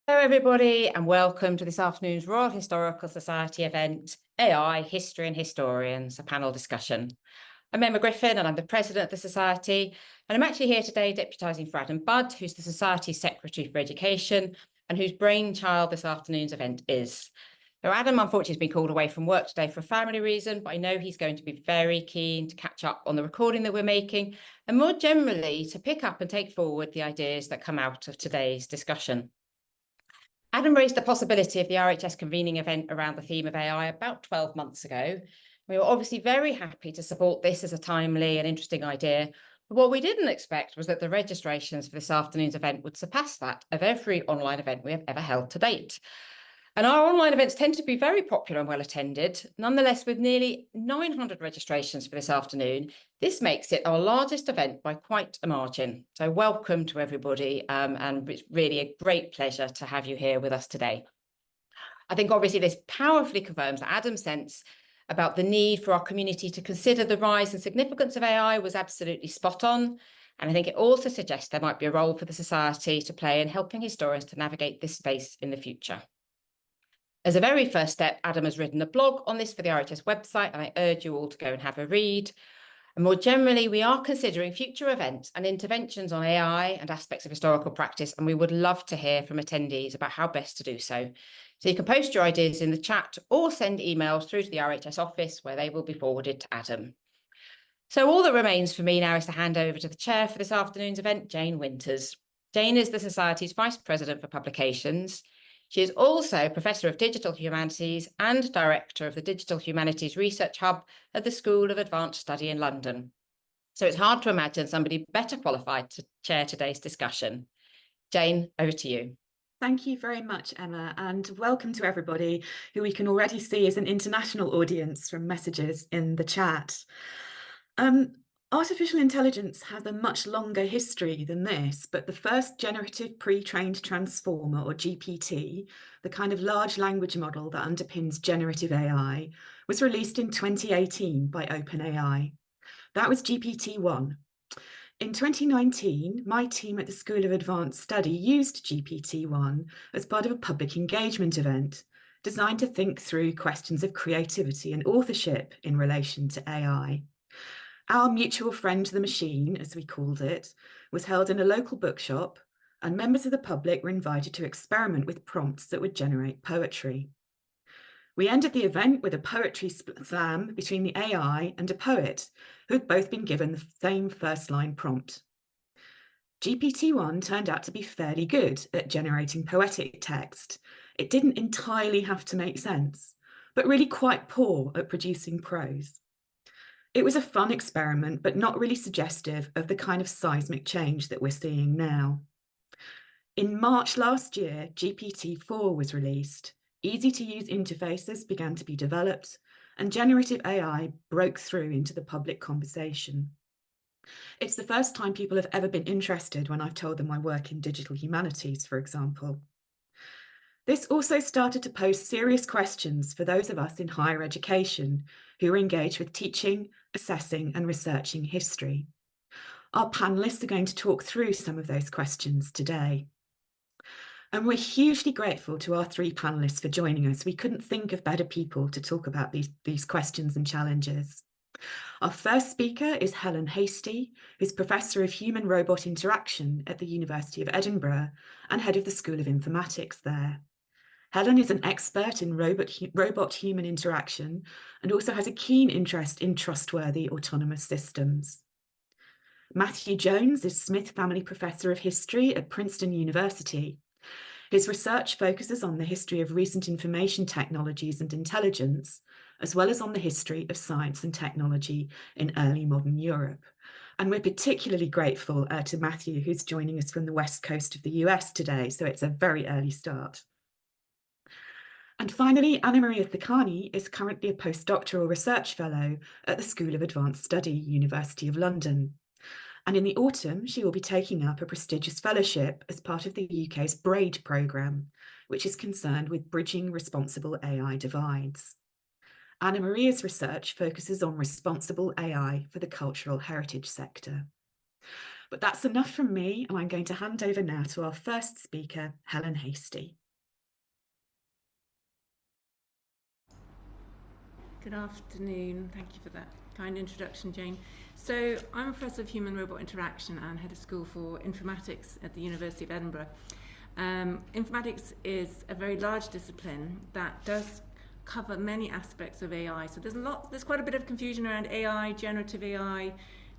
Hello, everybody, and welcome to this afternoon's Royal Historical Society event, AI, History and Historians, a panel discussion. I'm Emma Griffin, and I'm the president of the Society, and I'm actually here today deputising for Adam Budd, who's the Society's Secretary for Education, and whose brainchild this afternoon's event is. Now, Adam, unfortunately, has been called away from work today for a family reason, but I know he's going to be very keen to catch up on the recording that we're making, and more generally, to pick up and take forward the ideas that come out of today's discussion. Adam raised the possibility of the RHS convening event around the theme of AI about 12 months ago. We were obviously very happy to support this as a timely and interesting idea. But what we didn't expect was that the registrations for this afternoon's event would surpass that of every online event we have ever held to date. And our online events tend to be very popular and well attended. Nonetheless, with nearly 900 registrations for this afternoon, this makes it our largest event by quite a margin. So welcome to everybody, and it's really a great pleasure to have you here with us today. I think obviously this powerfully confirms that Adam's sense about the need for our community to consider the rise and significance of AI was absolutely spot on. And I think it also suggests there might be a role for the Society to play in helping historians to navigate this space in the future. As a very first step, Adam has written a blog on this for the RHS website, and I urge you all to go and have a read. And more generally, we are considering future events and interventions on AI and aspects of historical practice, and we would love to hear from attendees about how best to do so. So you can post your ideas in the chat or send emails through to the RHS office, where they will be forwarded to Adam. So all that remains for me now is to hand over to the chair for this afternoon's event, Jane Winters. Jane is the Society's Vice President for Publications. She is also Professor of Digital Humanities and Director of the Digital Humanities Research Hub at the School of Advanced Study in London. So it's hard to imagine somebody better qualified to chair today's discussion. Jane, over to you. Thank you very much, Emma, and welcome to everybody who we can already see is an international audience from messages in the chat. Artificial intelligence has a much longer history than this, but the first generative pre-trained transformer, or GPT, the kind of large language model that underpins generative AI, was released in 2018 by OpenAI. That was GPT-1. In 2019, my team at the School of Advanced Study used GPT-1 as part of a public engagement event designed to think through questions of creativity and authorship in relation to AI. Our mutual friend, the machine, as we called it, was held in a local bookshop, and members of the public were invited to experiment with prompts that would generate poetry. We ended the event with a poetry slam between the AI and a poet who had both been given the same first line prompt. GPT-1 turned out to be fairly good at generating poetic text. It didn't entirely have to make sense, but really quite poor at producing prose. It was a fun experiment, but not really suggestive of the kind of seismic change that we're seeing now. In March last year, GPT-4 was released. Easy-to-use interfaces began to be developed, and generative AI broke through into the public conversation. It's the first time people have ever been interested when I've told them I work in digital humanities, for example. This also started to pose serious questions for those of us in higher education who are engaged with teaching, assessing, and researching history. Our panelists are going to talk through some of those questions today. And we're hugely grateful to our three panelists for joining us. We couldn't think of better people to talk about these questions and challenges. Our first speaker is Helen Hastie, who's Professor of Human-Robot Interaction at the University of Edinburgh and Head of the School of Informatics there. Helen is an expert in robot-human interaction and also has a keen interest in trustworthy autonomous systems. Matthew Jones is Smith Family Professor of History at Princeton University. His research focuses on the history of recent information technologies and intelligence, as well as on the history of science and technology in early modern Europe. And we're particularly grateful to Matthew, who's joining us from the west coast of the US today, so it's a very early start. And finally, Anna Maria Thakani is currently a postdoctoral research fellow at the School of Advanced Study, University of London. And in the autumn, she will be taking up a prestigious fellowship as part of the UK's BRAID programme, which is concerned with bridging responsible AI divides. Anna Maria's research focuses on responsible AI for the cultural heritage sector. But that's enough from me, and I'm going to hand over now to our first speaker, Helen Hastie. Good afternoon. Thank you for that kind introduction, Jane. So I'm a professor of human-robot interaction and head of school for informatics at the University of Edinburgh. Informatics is a very large discipline that does cover many aspects of AI. So there's quite a bit of confusion around AI, generative AI,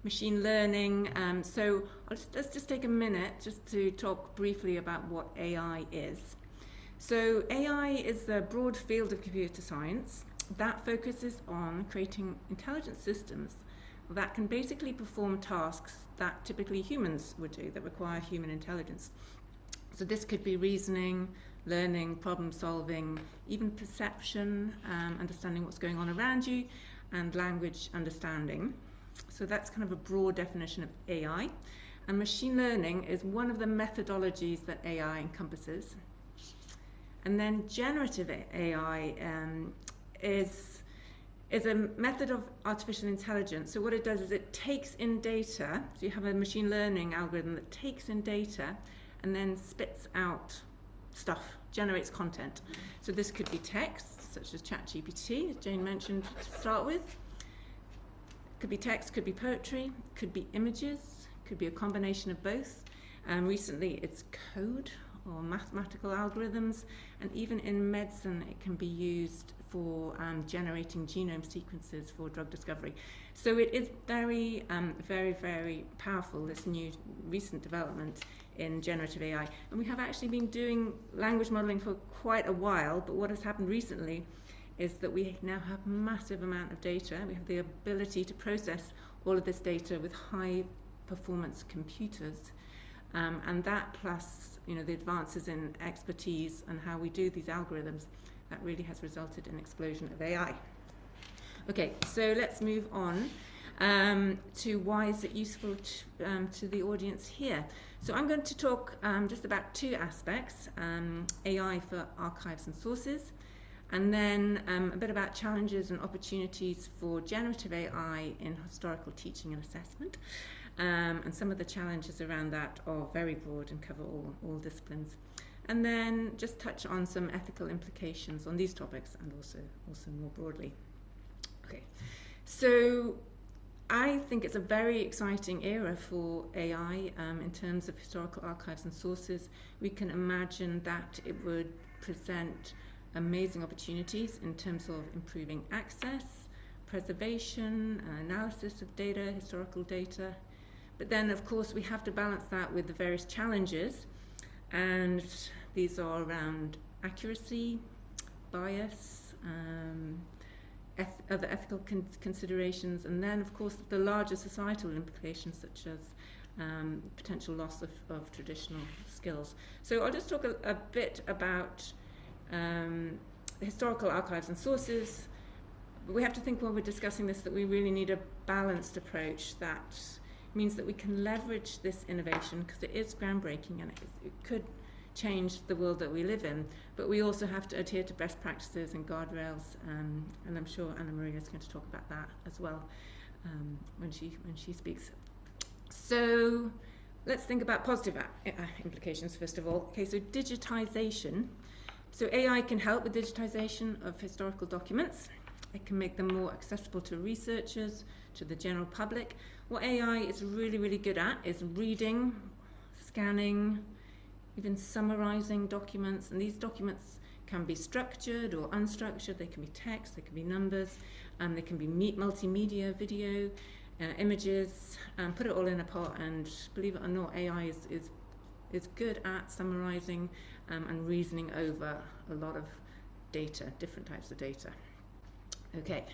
machine learning. So let's just take a minute just to talk briefly about what AI is. So AI is a broad field of computer science that focuses on creating intelligent systems that can basically perform tasks that typically humans would do, that require human intelligence. So this could be reasoning, learning, problem solving, even perception, understanding what's going on around you, and language understanding. So that's kind of a broad definition of AI. And machine learning is one of the methodologies that AI encompasses. And then generative AI is a method of artificial intelligence. So what it does is it takes in data. So you have a machine learning algorithm that takes in data and then spits out stuff, generates content. So this could be text, such as ChatGPT, as Jane mentioned to start with. Could be text, could be poetry, could be images, could be a combination of both. Recently it's code or mathematical algorithms, and even in medicine it can be used for generating genome sequences for drug discovery. So it is very, very powerful, this new recent development in generative AI. And we have actually been doing language modeling for quite a while, but what has happened recently is that we now have massive amount of data. We have the ability to process all of this data with high performance computers. And that plus, the advances in expertise and how we do these algorithms, that really has resulted in an explosion of AI. Okay, so let's move on to why is it useful to the audience here. So I'm going to talk just about two aspects, AI for archives and sources, and then a bit about challenges and opportunities for generative AI in historical teaching and assessment. And some of the challenges around that are very broad and cover all disciplines. And then just touch on some ethical implications on these topics and also more broadly. Okay, so I think it's a very exciting era for AI in terms of historical archives and sources. We can imagine that it would present amazing opportunities in terms of improving access, preservation, analysis of data, historical data. But then, of course, we have to balance that with the various challenges, and these are around accuracy, bias, other ethical considerations, and then, of course, the larger societal implications, such as potential loss of traditional skills. So I'll just talk a bit about historical archives and sources. We have to think when we're discussing this that we really need a balanced approach that means that we can leverage this innovation because it is groundbreaking and it could change the world that we live in, but we also have to adhere to best practices and guardrails, and I'm sure Anna Maria is going to talk about that as well when she speaks. So let's think about positive implications first of all. Okay, so digitization. So AI can help with digitization of historical documents. It can make them more accessible to researchers, to the general public. What AI is really good at is reading, scanning, even summarizing documents. And these documents can be structured or unstructured. They can be text, they can be numbers, they can be multimedia, video, images. Put it all in a pot, and believe it or not, AI is good at summarizing and reasoning over a lot of data, different types of data. Okay.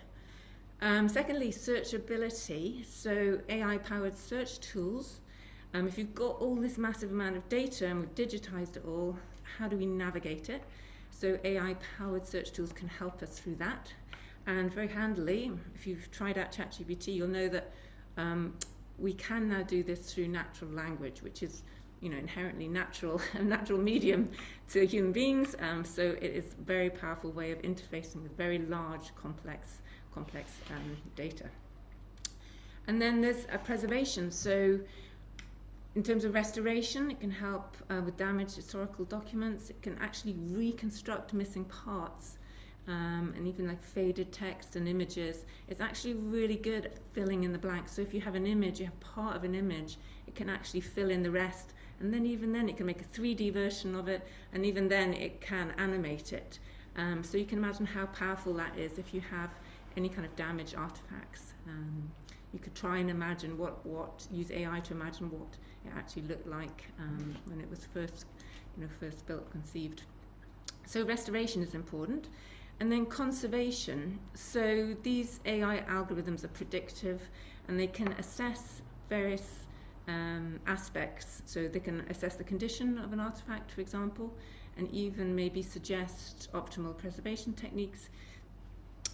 Secondly, searchability. So AI-powered search tools. If you've got all this massive amount of data and we've digitized it all, how do we navigate it? So AI-powered search tools can help us through that. And very handily, if you've tried out ChatGPT, you'll know that we can now do this through natural language, which is inherently natural, a natural medium to human beings. So it is a very powerful way of interfacing with very large, complex data. And then there's a preservation. So In terms of restoration, it can help with damaged historical documents. It can actually reconstruct missing parts, and even like faded text and images. It's actually really good at filling in the blanks. So if you have an image, you have part of an image, it can actually fill in the rest. And then even then it can make a 3D version of it, and even then it can animate it. So you can imagine how powerful that is if you have any kind of damaged artifacts. You could try and imagine use AI to imagine what it actually looked like when it was first built, conceived. So restoration is important. And then conservation. So these AI algorithms are predictive, and they can assess various aspects. So they can assess the condition of an artifact, for example, and even maybe suggest optimal preservation techniques.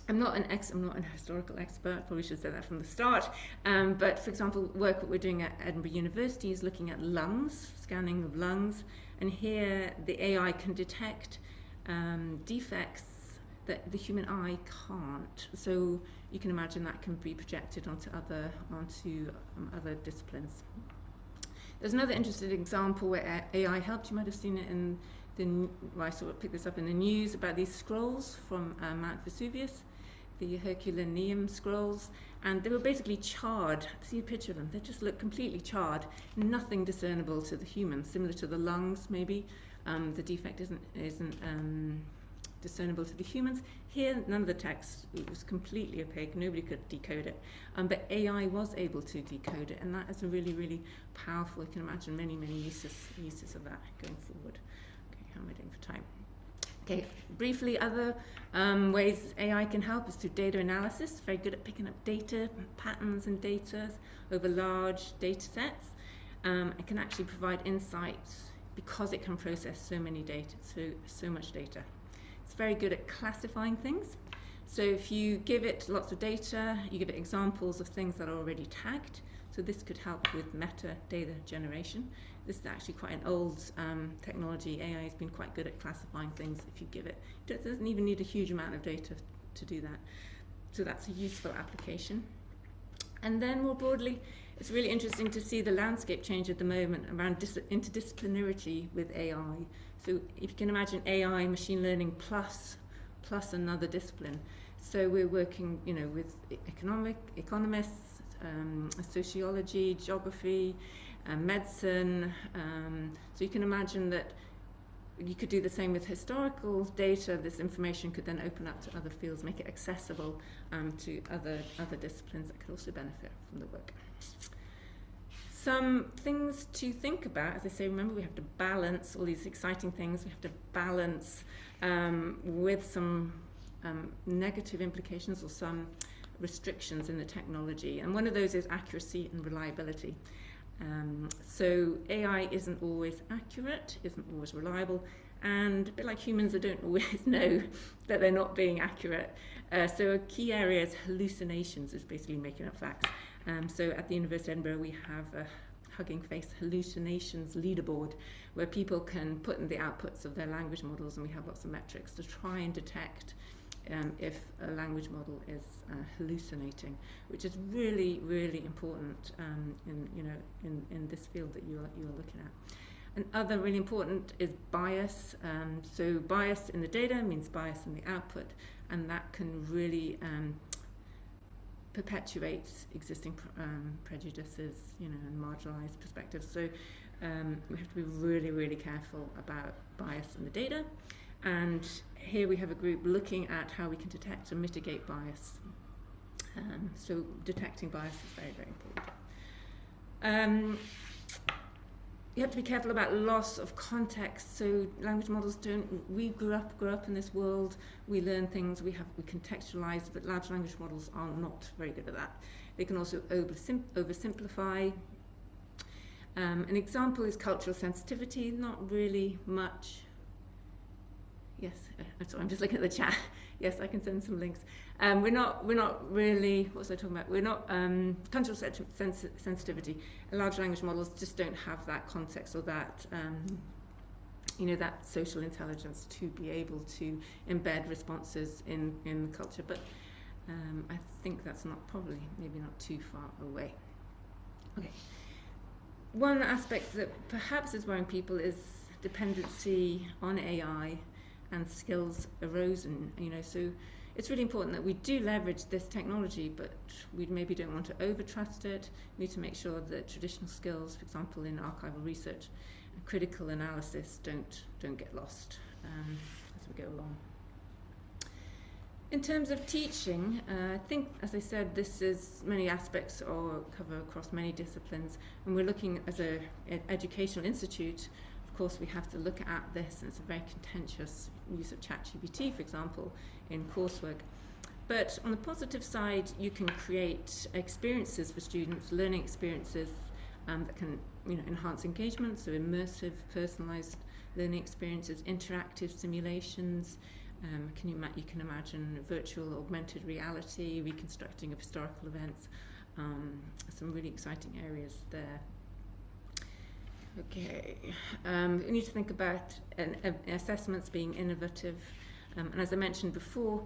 I'm not a historical expert, probably should say that from the start, but for example, work that we're doing at Edinburgh University is looking at lungs, scanning of lungs, and here the AI can detect defects that the human eye can't. So you can imagine that can be projected onto other disciplines. There's another interesting example where AI helped. You might have seen it in I sort of picked this up in the news about these scrolls from Mount Vesuvius, the Herculaneum scrolls, and they were basically charred. See a picture of them, they just look completely charred, nothing discernible to the human, similar to the lungs maybe. The defect isn't discernible to the humans. Here, none of the text, it was completely opaque, nobody could decode it, but AI was able to decode it, and that is a really, really powerful. You can imagine many, many uses of that going forward. Okay, how am I doing for time? Okay, briefly, other ways AI can help is through data analysis. Very good at picking up data, patterns and data over large data sets. It can actually provide insights because it can process so many data, so much data. It's very good at classifying things. So if you give it lots of data, you give it examples of things that are already tagged. So this could help with metadata generation. This is actually quite an old technology. AI has been quite good at classifying things if you give it. It doesn't even need a huge amount of data to do that. So that's a useful application. And then more broadly, it's really interesting to see the landscape change at the moment around interdisciplinarity with AI. So if you can imagine AI, machine learning plus another discipline. So we're working, with economists, sociology, geography, medicine. So you can imagine that you could do the same with historical data. This information could then open up to other fields, make it accessible to other disciplines that could also benefit from the work. Some things to think about, as I say, remember we have to balance all these exciting things. We have to balance with some negative implications or some restrictions in the technology. And one of those is accuracy and reliability. So AI isn't always accurate, isn't always reliable, and a bit like humans, they don't always know that they're not being accurate. So a key area is hallucinations, is basically making up facts. So at the University of Edinburgh, we have a Hugging Face hallucinations leaderboard where people can put in the outputs of their language models, and we have lots of metrics to try and detect if a language model is hallucinating, which is really, really important in this field that you're looking at. And other really important is bias. So bias in the data means bias in the output, and that can really perpetuate existing prejudices, and marginalized perspectives. So we have to be really, really careful about bias in the data. And here we have a group looking at how we can detect and mitigate bias. So detecting bias is very, very important. You have to be careful about loss of context. So language models we grew up in this world, we learn things, we contextualize, but large language models are not very good at that. They can also oversimplify. An example is cultural sensitivity, not really much. Yes, sorry, I'm just looking at the chat. Yes, I can send some links. We're not really, what was I talking about? We're not, cultural sensitivity. Large language models just don't have that context or that, that social intelligence to be able to embed responses in the culture. But I think that's maybe not too far away. Okay. one aspect that perhaps is worrying people is dependency on AI and skills erosion. So it's really important that we do leverage this technology, but we maybe don't want to over-trust it. We need to make sure that traditional skills, for example, in archival research and critical analysis, don't get lost as we go along. In terms of teaching, I think, as I said, this is many aspects or cover across many disciplines, and we're looking as an educational institute. Of course, we have to look at this, and it's a very contentious use of ChatGPT, for example, in coursework. But on the positive side, you can create experiences for students, learning experiences that can enhance engagement, so immersive, personalised learning experiences, interactive simulations. You can imagine virtual augmented reality, reconstructing of historical events, some really exciting areas there. Okay, we need to think about assessments being innovative, and as I mentioned before,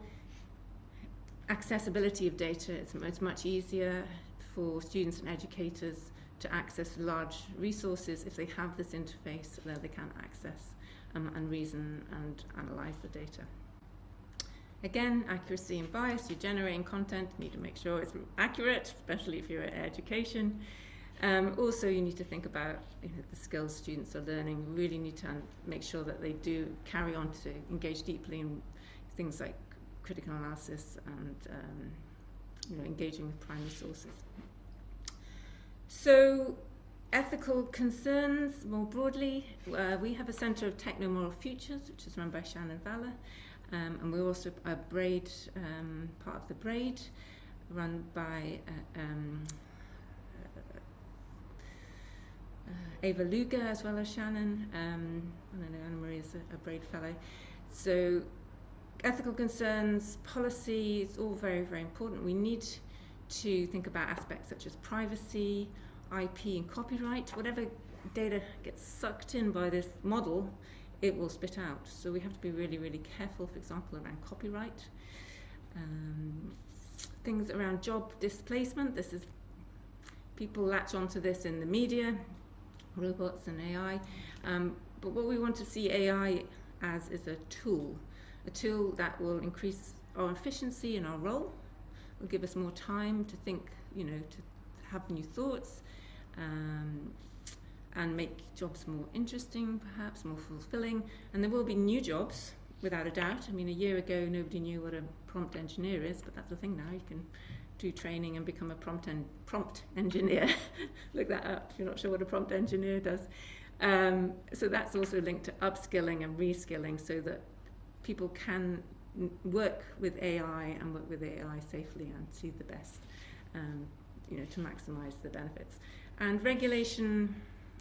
accessibility of data. It's much easier for students and educators to access large resources if they have this interface that they can access and reason and analyse the data. Again, accuracy and bias. You're generating content, you need to make sure it's accurate, especially if you're in education. Also, you need to think about the skills students are learning. You really need to make sure that they do carry on to engage deeply in things like critical analysis and engaging with primary sources. So, ethical concerns more broadly. We have a Centre of Techno-Moral Futures, which is run by Shannon Valler. And we're also a BRAID, part of the BRAID, run by Ava Luger as well as Shannon. I don't know, Anna-Marie is a BRAID fellow. So ethical concerns, policy, it's all very, very important. We need to think about aspects such as privacy, IP and copyright. Whatever data gets sucked in by this model, it will spit out. So we have to be really, really careful, for example, around copyright. Things around job displacement. People latch onto this in the media, robots and AI. But what we want to see AI as is a tool that will increase our efficiency in our role, will give us more time to think, to have new thoughts, and make jobs more interesting, perhaps more fulfilling. And there will be new jobs, without a doubt. I mean, a year ago, nobody knew what a prompt engineer is, but that's the thing now. You can do training and become a prompt engineer. Look that up if you're not sure what a prompt engineer does. So that's also linked to upskilling and reskilling, so that people can work with AI and work with AI safely and see the best, to maximize the benefits. And regulation.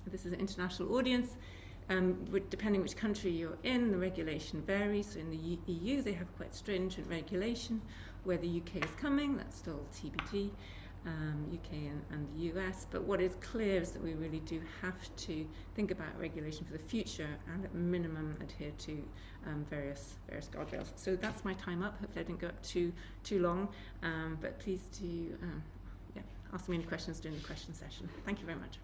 This is an international audience. Depending which country you're in, the regulation varies. So in the EU, they have quite stringent regulation. Where the UK is coming, that's still TBD, UK and the US. But what is clear is that we really do have to think about regulation for the future and at minimum adhere to various guardrails. So that's my time up. Hopefully I didn't go up too long, but please do ask me any questions during the question session. Thank you very much.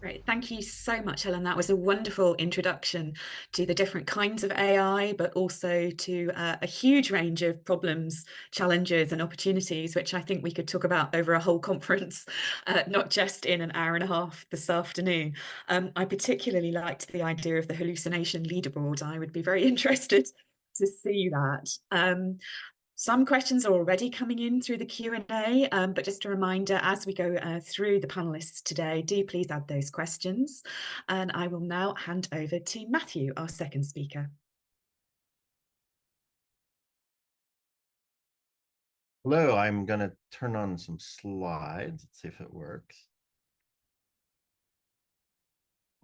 Great. Thank you so much, Helen. That was a wonderful introduction to the different kinds of AI, but also to a huge range of problems, challenges and opportunities, which I think we could talk about over a whole conference, not just in an hour and a half this afternoon. I particularly liked the idea of the hallucination leaderboard. I would be very interested to see that. Some questions are already coming in through the Q&A, but just a reminder, as we go through the panellists today, do please add those questions. And I will now hand over to Matthew, our second speaker. Hello, I'm going to turn on some slides. Let's see if it works.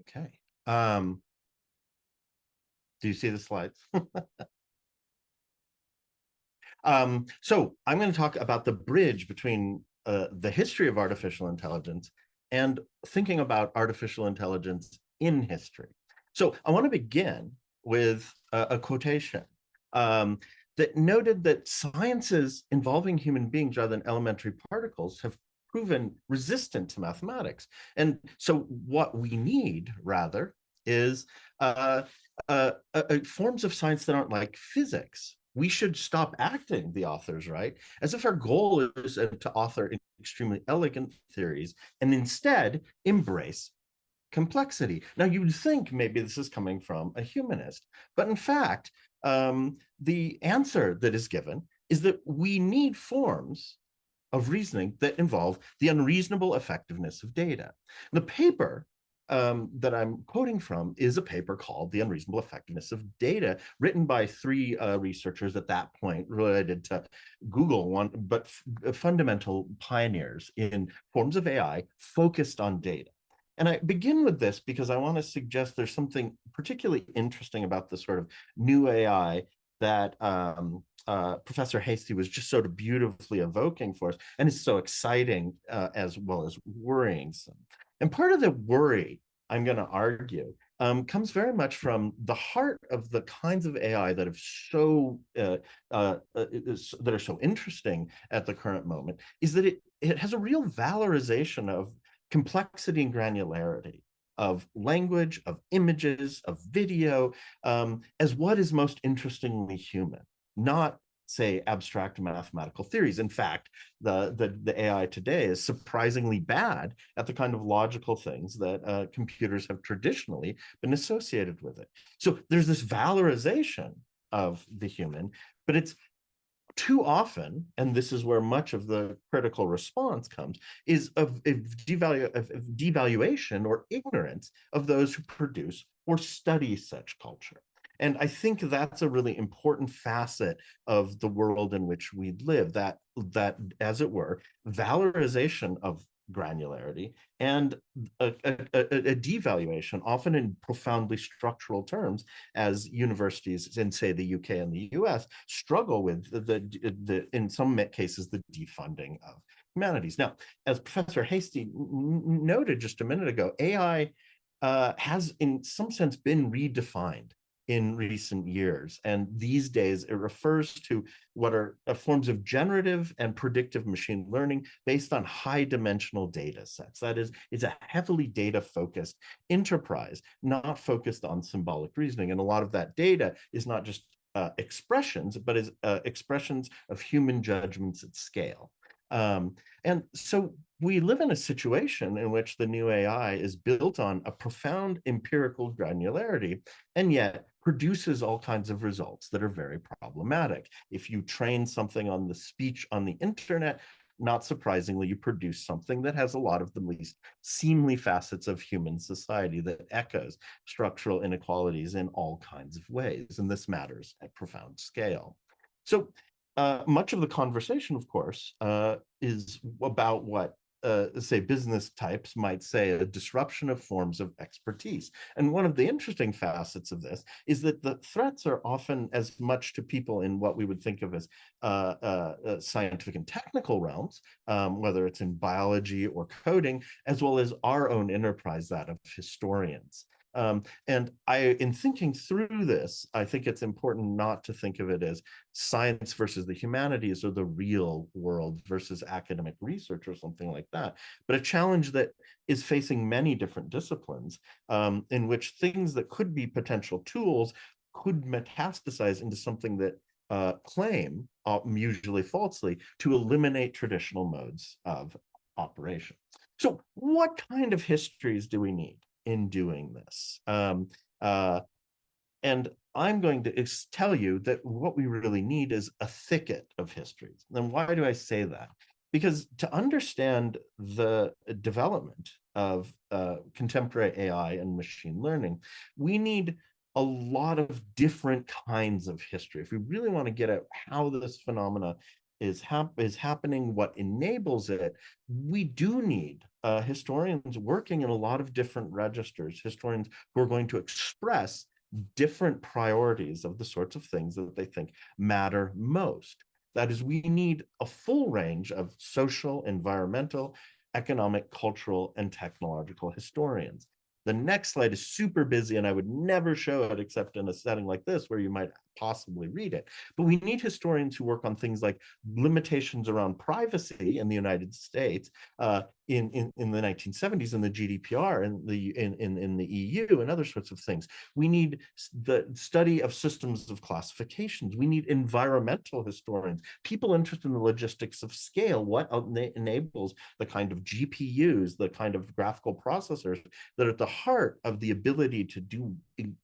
Okay. Do you see the slides? So I'm going to talk about the bridge between the history of artificial intelligence and thinking about artificial intelligence in history. So I want to begin with a quotation that noted that sciences involving human beings rather than elementary particles have proven resistant to mathematics. And so what we need, rather, is forms of science that aren't like physics. We should stop acting, the authors write, as if our goal is to author extremely elegant theories and instead embrace complexity. Now, you'd think maybe this is coming from a humanist, but in fact, the answer that is given is that we need forms of reasoning that involve the unreasonable effectiveness of data. The paper that I'm quoting from is a paper called The Unreasonable Effectiveness of Data, written by three researchers at that point related to Google, but fundamental pioneers in forms of AI focused on data. And I begin with this because I want to suggest there's something particularly interesting about the sort of new AI that Professor Hastie was just sort of beautifully evoking for us, and is so exciting as well as worrying. And part of the worry, I'm going to argue, comes very much from the heart of the kinds of AI that that are so interesting at the current moment, is that it has a real valorization of complexity and granularity, of language, of images, of video, as what is most interestingly human, not, say, abstract mathematical theories. In fact, the AI today is surprisingly bad at the kind of logical things that computers have traditionally been associated with it. So there's this valorization of the human, but it's too often, and this is where much of the critical response comes, is of devaluation or ignorance of those who produce or study such culture. And I think that's a really important facet of the world in which we live, that as it were, valorization of granularity and a devaluation, often in profoundly structural terms, as universities in, say, the UK and the US struggle with in some cases, the defunding of humanities. Now, as Professor Hastie noted just a minute ago, AI has in some sense been redefined in recent years. And these days, it refers to what are forms of generative and predictive machine learning based on high dimensional data sets. That is, it's a heavily data-focused enterprise, not focused on symbolic reasoning. And a lot of that data is not just expressions, but is expressions of human judgments at scale. And so we live in a situation in which the new AI is built on a profound empirical granularity, and yet produces all kinds of results that are very problematic. If you train something on the speech on the internet, not surprisingly, you produce something that has a lot of the least seemly facets of human society, that echoes structural inequalities in all kinds of ways. And this matters at profound scale. So much of the conversation, of course, is about what say business types might say a disruption of forms of expertise. And one of the interesting facets of this is that the threats are often as much to people in what we would think of as scientific and technical realms, whether it's in biology or coding, as well as our own enterprise, that of historians. And in thinking through this, I think it's important not to think of it as science versus the humanities or the real world versus academic research or something like that, but a challenge that is facing many different disciplines, in which things that could be potential tools could metastasize into something that claim, usually falsely, to eliminate traditional modes of operation. So what kind of histories do we need in doing this? And I'm going to tell you that what we really need is a thicket of histories. And why do I say that? Because to understand the development of contemporary AI and machine learning, we need a lot of different kinds of history. If we really want to get at how this phenomena is happening, what enables it, we do need historians working in a lot of different registers, historians who are going to express different priorities of the sorts of things that they think matter most. That is, we need a full range of social, environmental, economic, cultural, and technological historians. The next slide is super busy, and I would never show it except in a setting like this where you might possibly read it. But we need historians who work on things like limitations around privacy in the United States in the 1970s, and the GDPR in the EU, and other sorts of things. We need the study of systems of classifications. We need environmental historians, people interested in the logistics of scale, what enables the kind of GPUs, the kind of graphical processors that are at the heart of the ability to do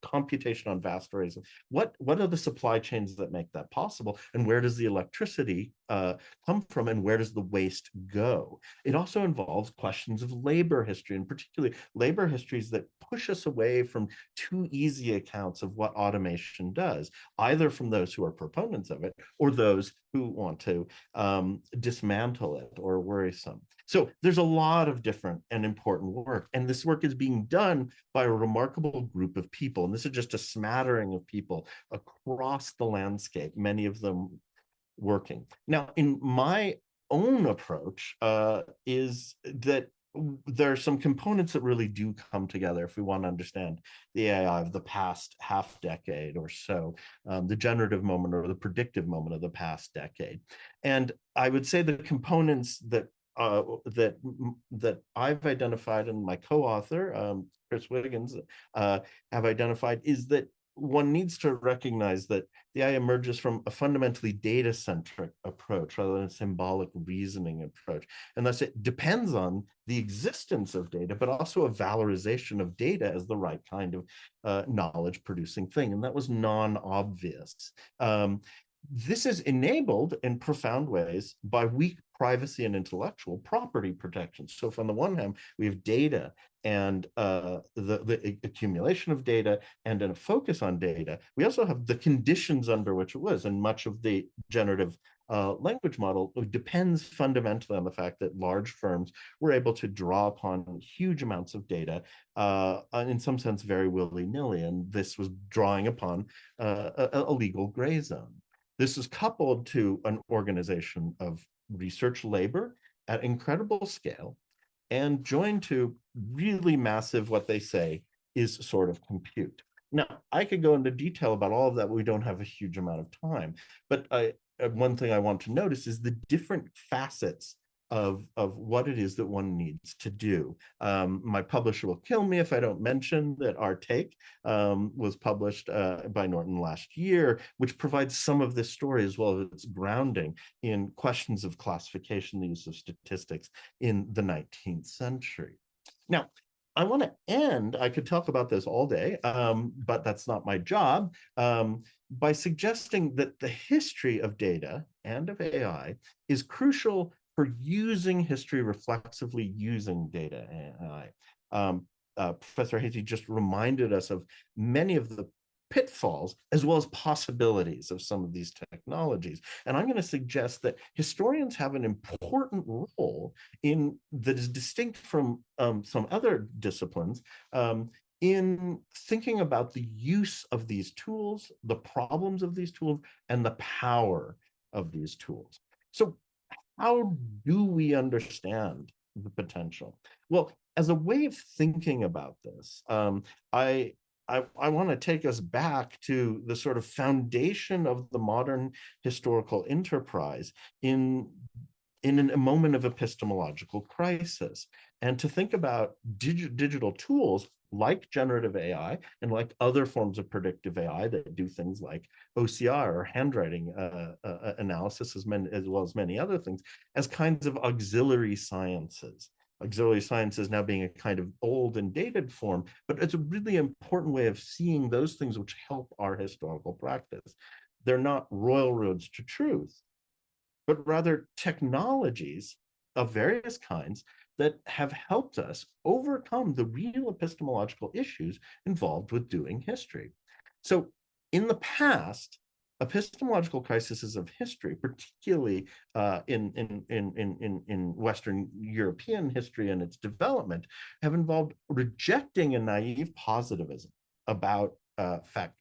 computation on vast arrays. What are the supply chains that make that possible, and where does the electricity come from, and where does the waste go? It also involves questions of labor history, and particularly labor histories that push us away from too easy accounts of what automation does, either from those who are proponents of it or those who want to dismantle it or worrisome. So there's a lot of different and important work, and this work is being done by a remarkable group of people. And this is just a smattering of people across the landscape, many of them working. Now, in my own approach is that there are some components that really do come together if we want to understand the AI of the past half decade or so, the generative moment or the predictive moment of the past decade. And I would say the components that I've identified, and my co-author, Chris Wiggins, have identified, is that one needs to recognize that the AI emerges from a fundamentally data-centric approach rather than a symbolic reasoning approach. And thus it depends on the existence of data, but also a valorization of data as the right kind of knowledge-producing thing. And that was non-obvious. This is enabled in profound ways by weak privacy and intellectual property protections. So from the one hand, we have data and the accumulation of data and a focus on data. We also have the conditions under which it was, and much of the generative language model depends fundamentally on the fact that large firms were able to draw upon huge amounts of data, in some sense very willy-nilly, and this was drawing upon a legal gray zone. This is coupled to an organization of research labor at incredible scale, and joined to really massive, what they say is sort of compute. Now, I could go into detail about all of that, but we don't have a huge amount of time. But one thing I want to notice is the different facets of what it is that one needs to do. My publisher will kill me if I don't mention that our take was published by Norton last year, which provides some of this story as well as its grounding in questions of classification, the use of statistics in the 19th century. Now, I want to end, I could talk about this all day, but that's not my job, by suggesting that the history of data and of AI is crucial for using history reflexively using data and AI. Professor Hazy just reminded us of many of the pitfalls as well as possibilities of some of these technologies. And I'm going to suggest that historians have an important role in that is distinct from some other disciplines in thinking about the use of these tools, the problems of these tools, and the power of these tools. So how do we understand the potential? Well, as a way of thinking about this, I want to take us back to the sort of foundation of the modern historical enterprise in a moment of epistemological crisis, and to think about digital tools like generative AI and like other forms of predictive AI that do things like OCR or handwriting analysis, as well as many other things, as kinds of auxiliary sciences. Auxiliary sciences now being a kind of old and dated form, but it's a really important way of seeing those things which help our historical practice. They're not royal roads to truth, but rather technologies of various kinds that have helped us overcome the real epistemological issues involved with doing history. So in the past, epistemological crises of history, particularly in Western European history and its development, have involved rejecting a naive positivism about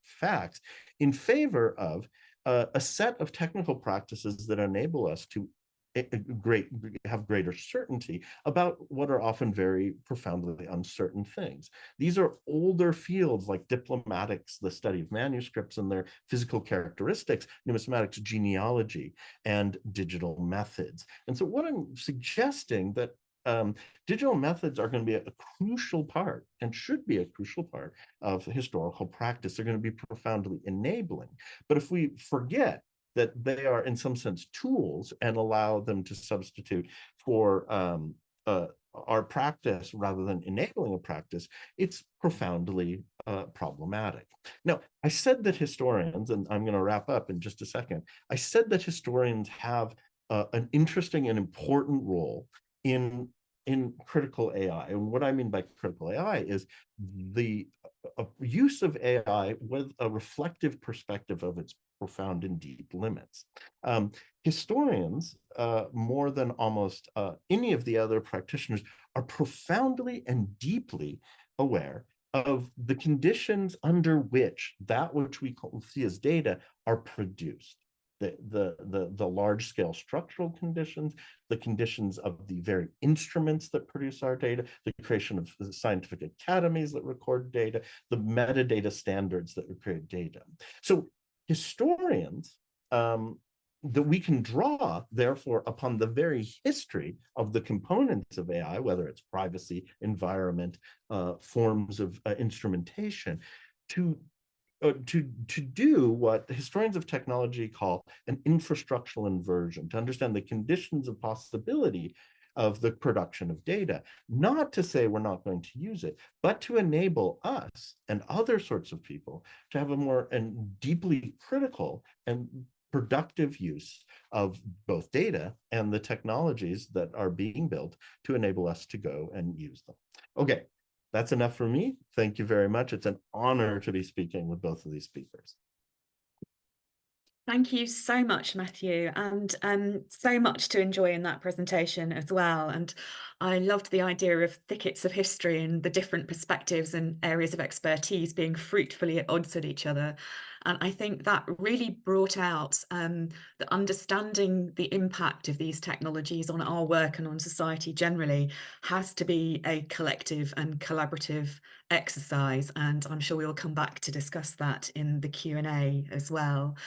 facts in favor of a set of technical practices that enable us to have greater certainty about what are often very profoundly uncertain things. These are older fields like diplomatics, the study of manuscripts and their physical characteristics, numismatics, genealogy, and digital methods. And so what I'm suggesting that digital methods are going to be a crucial part and should be a crucial part of historical practice. They're going to be profoundly enabling. But if we forget that they are in some sense tools and allow them to substitute for our practice rather than enabling a practice, it's profoundly problematic. Now, I said that historians, and I'm going to wrap up in just a second, I said that historians have an interesting and important role in critical AI. And what I mean by critical AI is the use of AI with a reflective perspective of its profound and deep limits. Historians, more than almost any of the other practitioners, are profoundly and deeply aware of the conditions under which that which we see as data are produced. The large-scale structural conditions, the conditions of the very instruments that produce our data, the creation of the scientific academies that record data, the metadata standards that create data. So historians that we can draw, therefore, upon the very history of the components of AI, whether it's privacy, environment, forms of instrumentation, to do what historians of technology call an infrastructural inversion, to understand the conditions of possibility of the production of data, not to say we're not going to use it, but to enable us and other sorts of people to have a more and deeply critical and productive use of both data and the technologies that are being built to enable us to go and use them. Okay. That's enough for me. Thank you very much. It's an honor to be speaking with both of these speakers. Thank you so much, Matthew, and so much to enjoy in that presentation as well. And I loved the idea of thickets of history and the different perspectives and areas of expertise being fruitfully at odds with each other. And I think that really brought out the understanding the impact of these technologies on our work and on society generally has to be a collective and collaborative exercise. And I'm sure we'll come back to discuss that in the Q&A as well.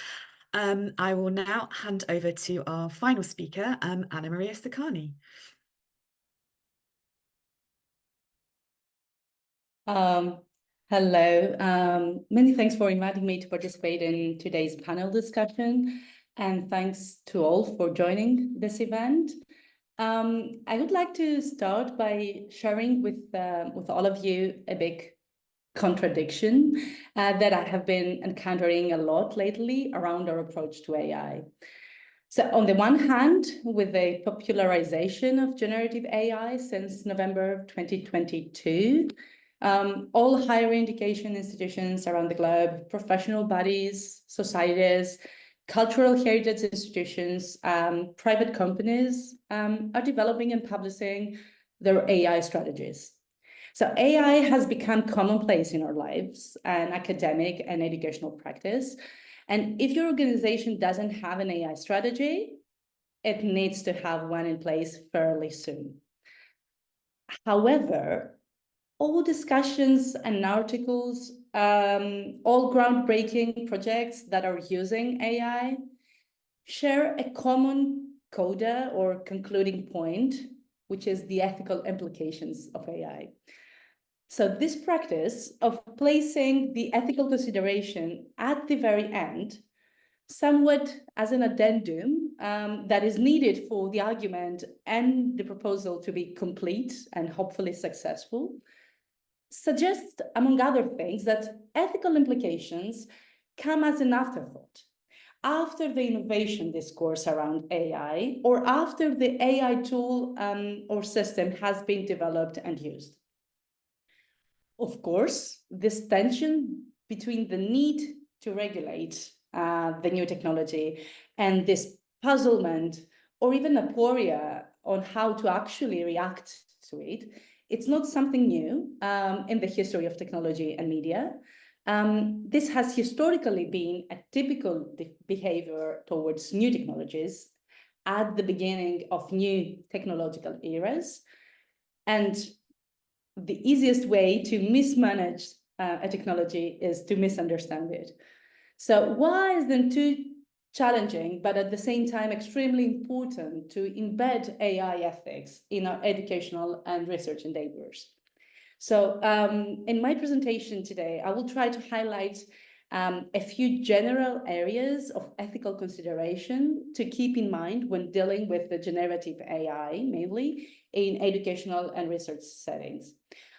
I will now hand over to our final speaker, Anna Maria Sakani. Hello, many thanks for inviting me to participate in today's panel discussion, and thanks to all for joining this event. I would like to start by sharing with all of you a big contradiction that I have been encountering a lot lately around our approach to AI. So on the one hand, with the popularization of generative AI since November 2022, all higher education institutions around the globe, professional bodies, societies, cultural heritage institutions, private companies are developing and publishing their AI strategies. So AI has become commonplace in our lives and academic and educational practice. And if your organization doesn't have an AI strategy, it needs to have one in place fairly soon. However, all discussions and articles, all groundbreaking projects that are using AI share a common coda or concluding point, which is the ethical implications of AI. So this practice of placing the ethical consideration at the very end, somewhat as an addendum that is needed for the argument and the proposal to be complete and hopefully successful, suggests, among other things, that ethical implications come as an afterthought, after the innovation discourse around AI, or after the AI tool or system has been developed and used. Of course, this tension between the need to regulate the new technology and this puzzlement or even aporia on how to actually react to it, it's not something new in the history of technology and media. This has historically been a typical behavior towards new technologies, at the beginning of new technological eras. And the easiest way to mismanage a technology is to misunderstand it. So why is it too challenging, but at the same time extremely important to embed AI ethics in our educational and research endeavors? So in my presentation today, I will try to highlight a few general areas of ethical consideration to keep in mind when dealing with the generative AI, mainly in educational and research settings.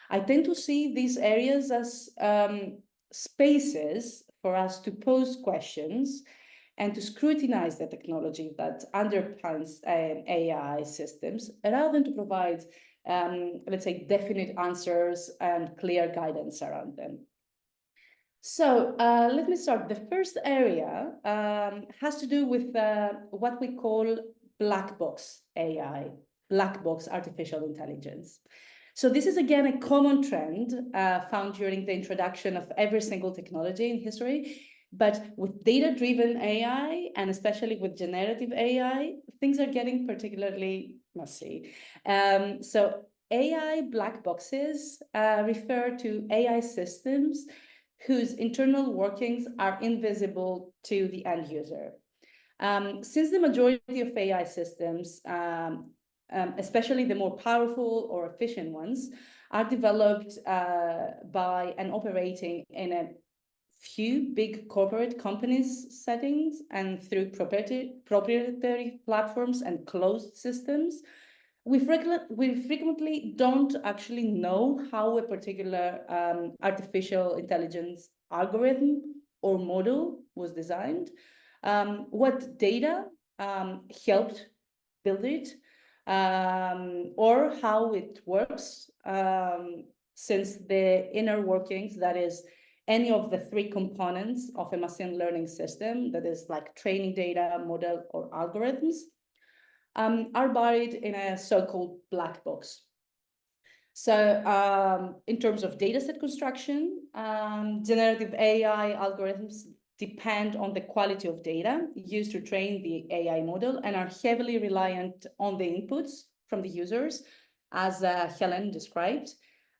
I tend to see these areas as spaces for us to pose questions and to scrutinize the technology that underpins AI systems, rather than to provide, let's say, definite answers and clear guidance around them. So let me start. The first area has to do with what we call black box AI, black box artificial intelligence. So this is, again, a common trend found during the introduction of every single technology in history. But with data-driven AI, and especially with generative AI, things are getting particularly messy. So AI black boxes refer to AI systems whose internal workings are invisible to the end user. Since the majority of AI systems, especially the more powerful or efficient ones, are developed by and operating in a few big corporate companies settings and through proprietary platforms and closed systems, we frequently don't actually know how a particular artificial intelligence algorithm or model was designed, what data helped build it, or how it works, since the inner workings, that is, any of the three components of a machine learning system, that is like training data, model, or algorithms, are buried in a so-called black box. So in terms of dataset construction, generative AI algorithms depend on the quality of data used to train the AI model and are heavily reliant on the inputs from the users, as Helen described.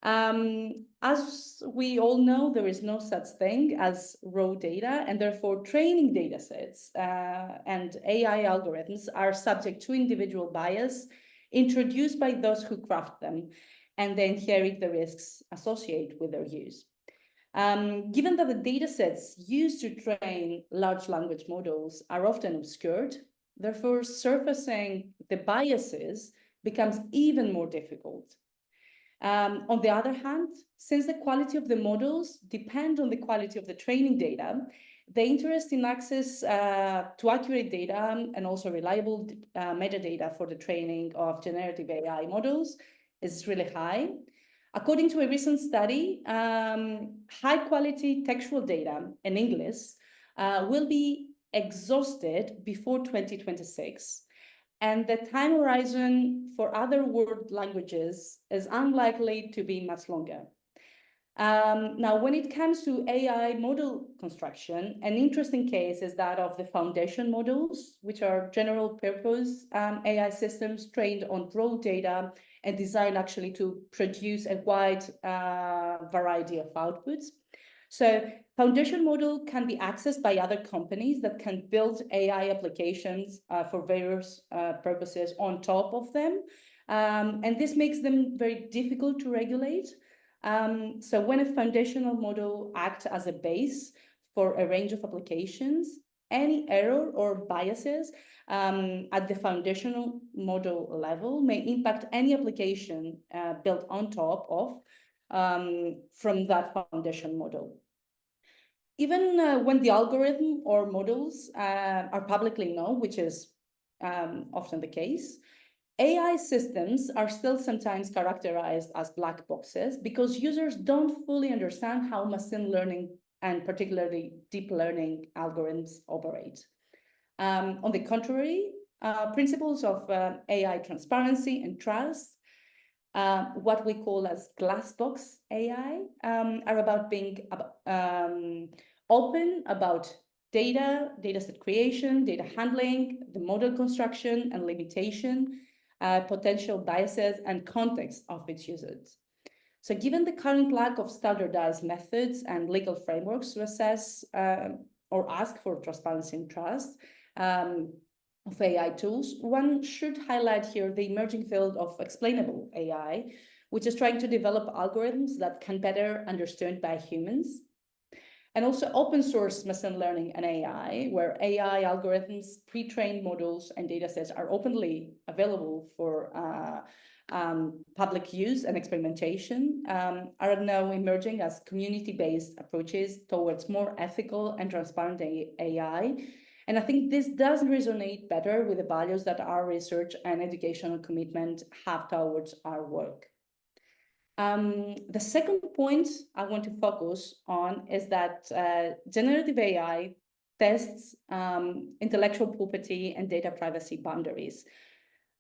As we all know, there is no such thing as raw data, and therefore training data sets and AI algorithms are subject to individual bias introduced by those who craft them, and they inherit the risks associated with their use. Given that the data sets used to train large language models are often obscured, therefore surfacing the biases becomes even more difficult. On the other hand, since the quality of the models depend on the quality of the training data, the interest in access to accurate data and also reliable metadata for the training of generative AI models is really high. According to a recent study, high-quality textual data in English will be exhausted before 2026. And the time horizon for other world languages is unlikely to be much longer. Now, when it comes to AI model construction, an interesting case is that of the foundation models, which are general purpose AI systems trained on raw data and designed actually to produce a wide variety of outputs. So foundation model can be accessed by other companies that can build AI applications for various purposes on top of them. And this makes them very difficult to regulate. So when a foundational model acts as a base for a range of applications, any error or biases at the foundational model level may impact any application built on top of from that foundation model. Even when the algorithm or models are publicly known, which is often the case, AI systems are still sometimes characterized as black boxes because users don't fully understand how machine learning and particularly deep learning algorithms operate. On the contrary, principles of AI transparency and trust, what we call as glass box AI, are about being open about data, dataset creation, data handling, the model construction and limitation, potential biases, and context of its usage. So given the current lack of standardized methods and legal frameworks to assess or ask for transparency and trust of AI tools, one should highlight here the emerging field of explainable AI, which is trying to develop algorithms that can better understood by humans. And also open source machine learning and AI, where AI algorithms, pre-trained models, and datasets are openly available for public use and experimentation, are now emerging as community-based approaches towards more ethical and transparent AI. And I think this does resonate better with the values that our research and educational commitment have towards our work. The second point I want to focus on is that generative AI tests intellectual property and data privacy boundaries,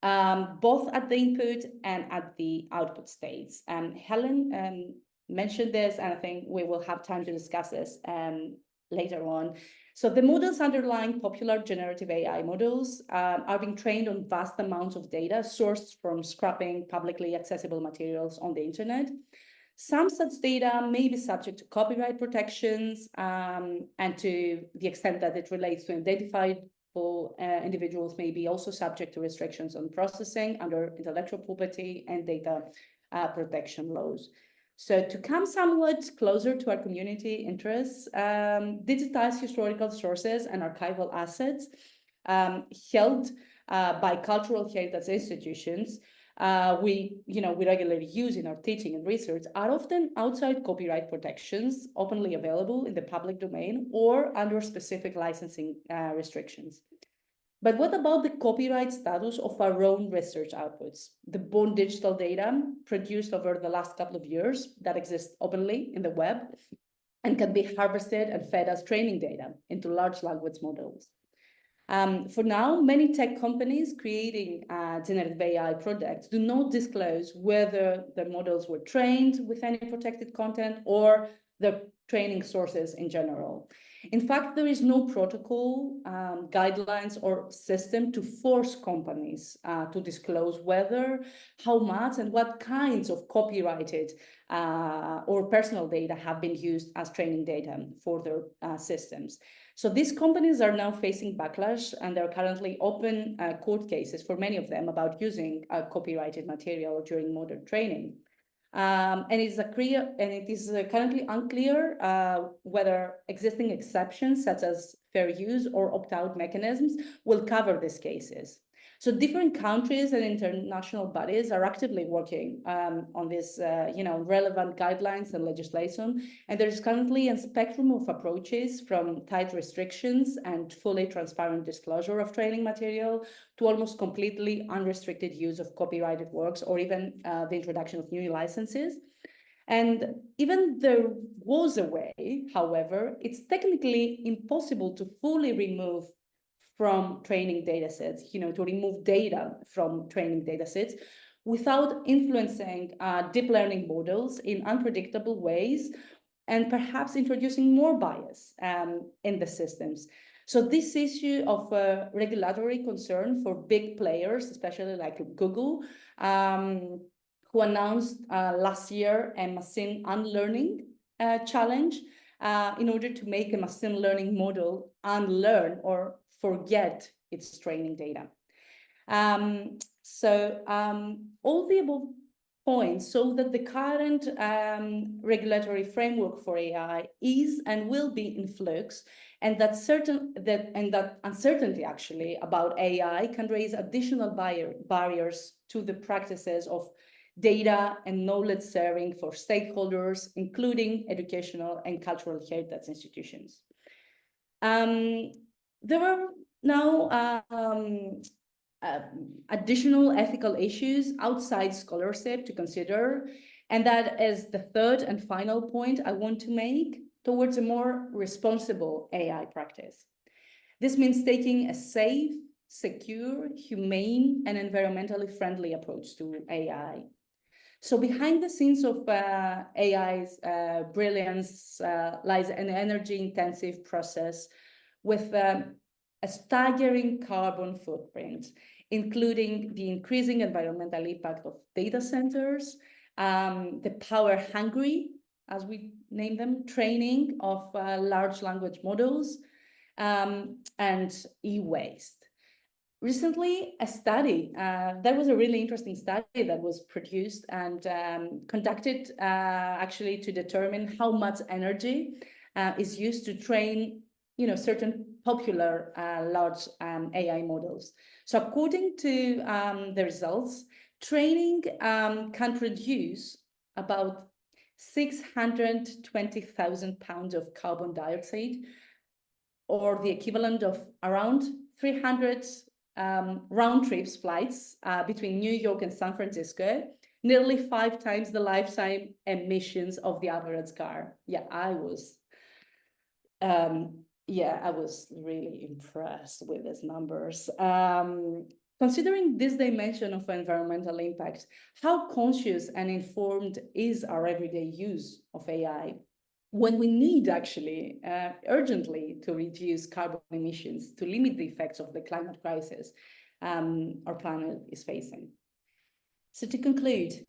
both at the input and at the output states. Helen mentioned this, and I think we will have time to discuss this later on. So the models underlying popular generative AI models are being trained on vast amounts of data sourced from scrapping publicly accessible materials on the internet. Some such data may be subject to copyright protections, and to the extent that it relates to identified individuals may be also subject to restrictions on processing under intellectual property and data protection laws. So to come somewhat closer to our community interests, digitized historical sources and archival assets held by cultural heritage institutions we regularly use in our teaching and research are often outside copyright protections, openly available in the public domain or under specific licensing restrictions. But what about the copyright status of our own research outputs, the born digital data produced over the last couple of years that exists openly in the web and can be harvested and fed as training data into large language models? For now, many tech companies creating generative AI projects do not disclose whether the models were trained with any protected content or the training sources in general. In fact, there is no protocol, guidelines, or system to force companies to disclose whether, how much, and what kinds of copyrighted or personal data have been used as training data for their systems. So these companies are now facing backlash, and there are currently open court cases for many of them about using copyrighted material during model training. And it is currently unclear whether existing exceptions such as fair use or opt-out mechanisms will cover these cases. So different countries and international bodies are actively working on this, relevant guidelines and legislation. And there is currently a spectrum of approaches from tight restrictions and fully transparent disclosure of training material to almost completely unrestricted use of copyrighted works or even the introduction of new licenses. And even there was a way, however, it's technically impossible to fully remove from training datasets, to remove data from training datasets without influencing deep learning models in unpredictable ways and perhaps introducing more bias in the systems. So this issue of regulatory concern for big players, especially like Google, who announced last year a machine unlearning challenge in order to make a machine learning model unlearn or forget its training data. All the above points show that the current regulatory framework for AI is and will be in flux, and that uncertainty actually about AI can raise additional barriers to the practices of data and knowledge sharing for stakeholders, including educational and cultural heritage institutions. There are now additional ethical issues outside scholarship to consider, and that is the third and final point I want to make towards a more responsible AI practice. This means taking a safe, secure, humane, and environmentally friendly approach to AI. So behind the scenes of AI's brilliance lies an energy-intensive process with a staggering carbon footprint, including the increasing environmental impact of data centers, the power-hungry, as we name them, training of large language models, and e-waste. Recently, a study, that was a really interesting study that was produced and conducted actually to determine how much energy is used to train, certain popular large AI models. So according to the results, training can produce about 620,000 pounds of carbon dioxide, or the equivalent of around 300 round trips flights between New York and San Francisco, nearly 5 times the lifetime emissions of the average car. I was really impressed with these numbers. Considering this dimension of environmental impact, how conscious and informed is our everyday use of AI when we need actually urgently to reduce carbon emissions to limit the effects of the climate crisis our planet is facing? So to conclude,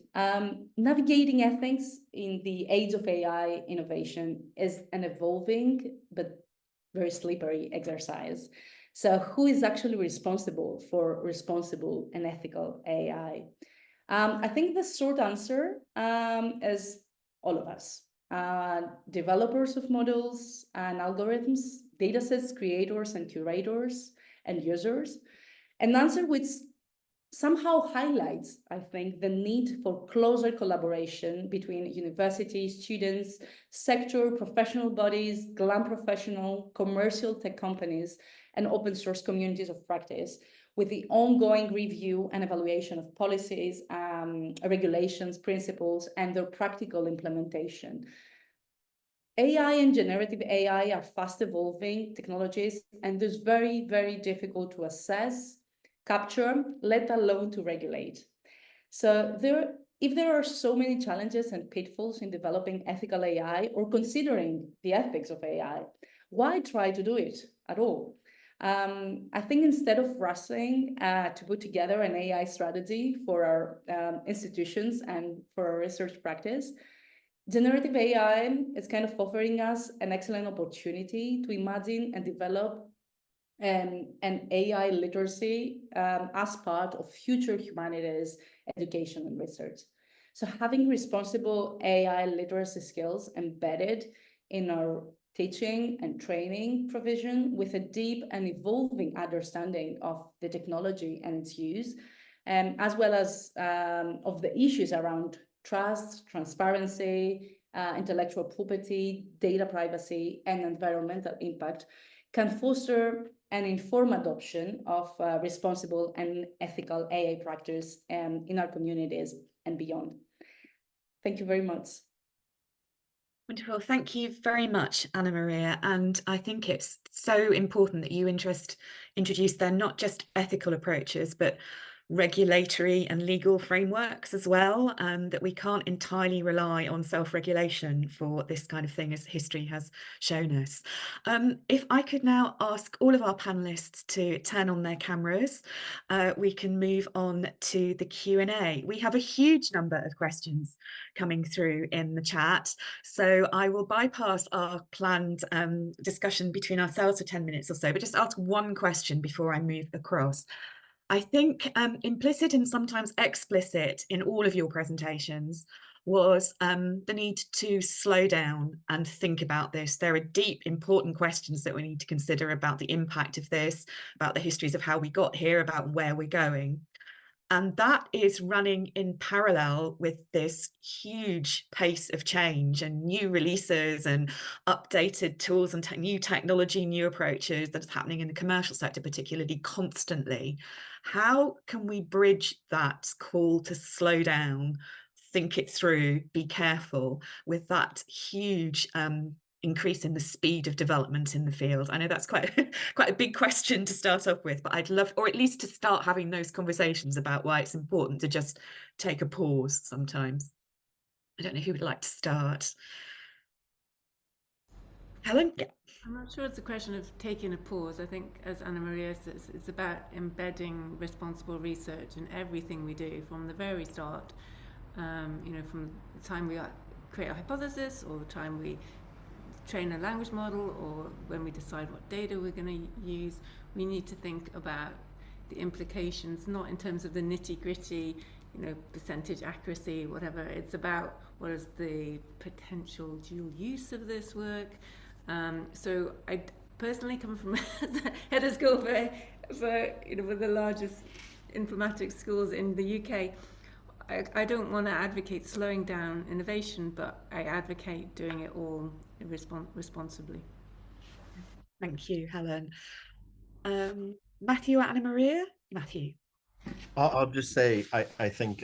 navigating ethics in the age of AI innovation is an evolving but very slippery exercise. So who is actually responsible for responsible and ethical AI? I think the short answer is all of us. Developers of models and algorithms, datasets creators and curators and users. An answer which somehow highlights, I think, the need for closer collaboration between university students, sector, professional bodies, GLAM professional, commercial tech companies, and open source communities of practice, with the ongoing review and evaluation of policies, regulations, principles, and their practical implementation. AI and generative AI are fast evolving technologies, and it's very, very difficult to assess, capture, let alone to regulate. So if there are so many challenges and pitfalls in developing ethical AI or considering the ethics of AI, why try to do it at all? I think instead of rushing to put together an AI strategy for our institutions and for our research practice, generative AI is kind of offering us an excellent opportunity to imagine and develop an AI literacy as part of future humanities education and research. So having responsible AI literacy skills embedded in our teaching and training provision with a deep and evolving understanding of the technology and its use, as well as of the issues around trust, transparency, intellectual property, data privacy, and environmental impact, can foster and inform adoption of responsible and ethical AI practice in our communities and beyond. Thank you very much. Wonderful. Thank you very much, Anna Maria. And I think it's so important that you introduce then not just ethical approaches, but regulatory and legal frameworks as well, that we can't entirely rely on self-regulation for this kind of thing, as history has shown us. If I could now ask all of our panelists to turn on their cameras, we can move on to the Q&A. We have a huge number of questions coming through in the chat, so I will bypass our planned discussion between ourselves for 10 minutes or so, but just ask one question before I move across. I think implicit and sometimes explicit in all of your presentations was the need to slow down and think about this. There are deep, important questions that we need to consider about the impact of this, about the histories of how we got here, about where we're going. And that is running in parallel with this huge pace of change and new releases and updated tools and new technology, new approaches that is happening in the commercial sector, particularly constantly. How can we bridge that call to slow down, think it through, be careful with that huge increase in the speed of development in the field? I know that's quite a big question to start off with, but I'd love, or at least to start having those conversations about why it's important to just take a pause sometimes. I don't know who would like to start. Helen? Yeah. I'm not sure it's a question of taking a pause. I think, as Anna Maria says, it's about embedding responsible research in everything we do from the very start. From the time we create a hypothesis, or the time we train a language model, or when we decide what data we're going to use, we need to think about the implications, not in terms of the nitty-gritty, percentage accuracy, whatever. It's about what is the potential dual use of this work. So I personally come from head of school for one of the largest informatics schools in the UK. I don't want to advocate slowing down innovation, but I advocate doing it all responsibly. Thank you, Helen. Matthew or Anna Maria? Matthew. I'll just say I think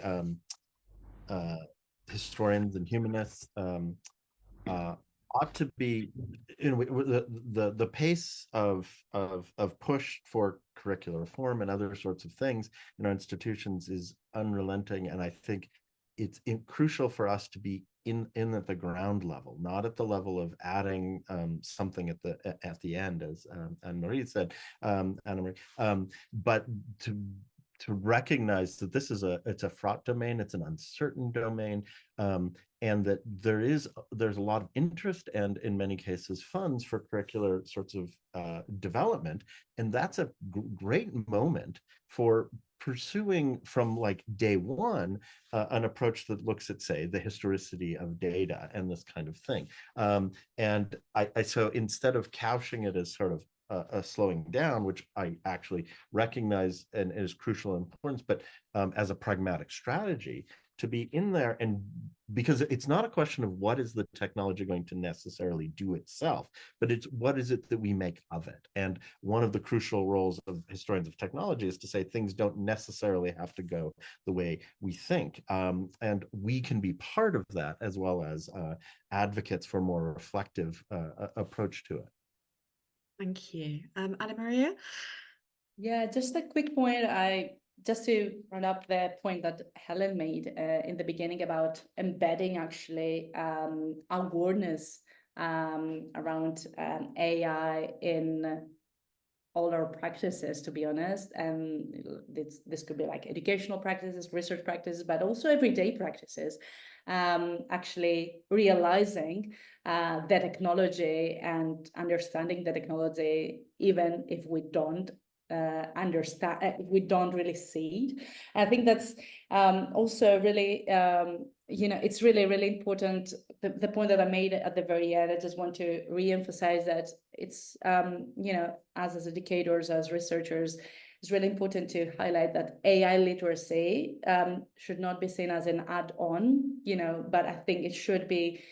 historians and humanists ought to be, the pace of push for curricular reform and other sorts of things in our institutions is unrelenting, and I think it's crucial for us to be in at the ground level, not at the level of adding something at the end, as Anne-Marie said, Anna-Marie, but to recognize that it's a fraught domain, it's an uncertain domain, and that there's a lot of interest and, in many cases, funds for curricular sorts of development, and that's a great moment for pursuing from like day one an approach that looks at, say, the historicity of data and this kind of thing. And so instead of couching it as sort of a slowing down, which I actually recognize and is crucial importance, but as a pragmatic strategy, to be in there, and because it's not a question of what is the technology going to necessarily do itself, but it's what is it that we make of it. And one of the crucial roles of historians of technology is to say things don't necessarily have to go the way we think, and we can be part of that, as well as advocates for a more reflective approach to it. Thank you. Anna Maria? Yeah, just a quick point. Just to run up the point that Helen made in the beginning about embedding actually awareness around AI in all our practices, to be honest. And this could be like educational practices, research practices, but also everyday practices. Actually realizing the technology and understanding the technology, even if we don't understand, if we don't really see it. I think that's also really, it's really, really important. The point that I made at the very end, I just want to re-emphasize that it's, as educators, as researchers, it's really important to highlight that AI literacy should not be seen as an add-on, but I think it should be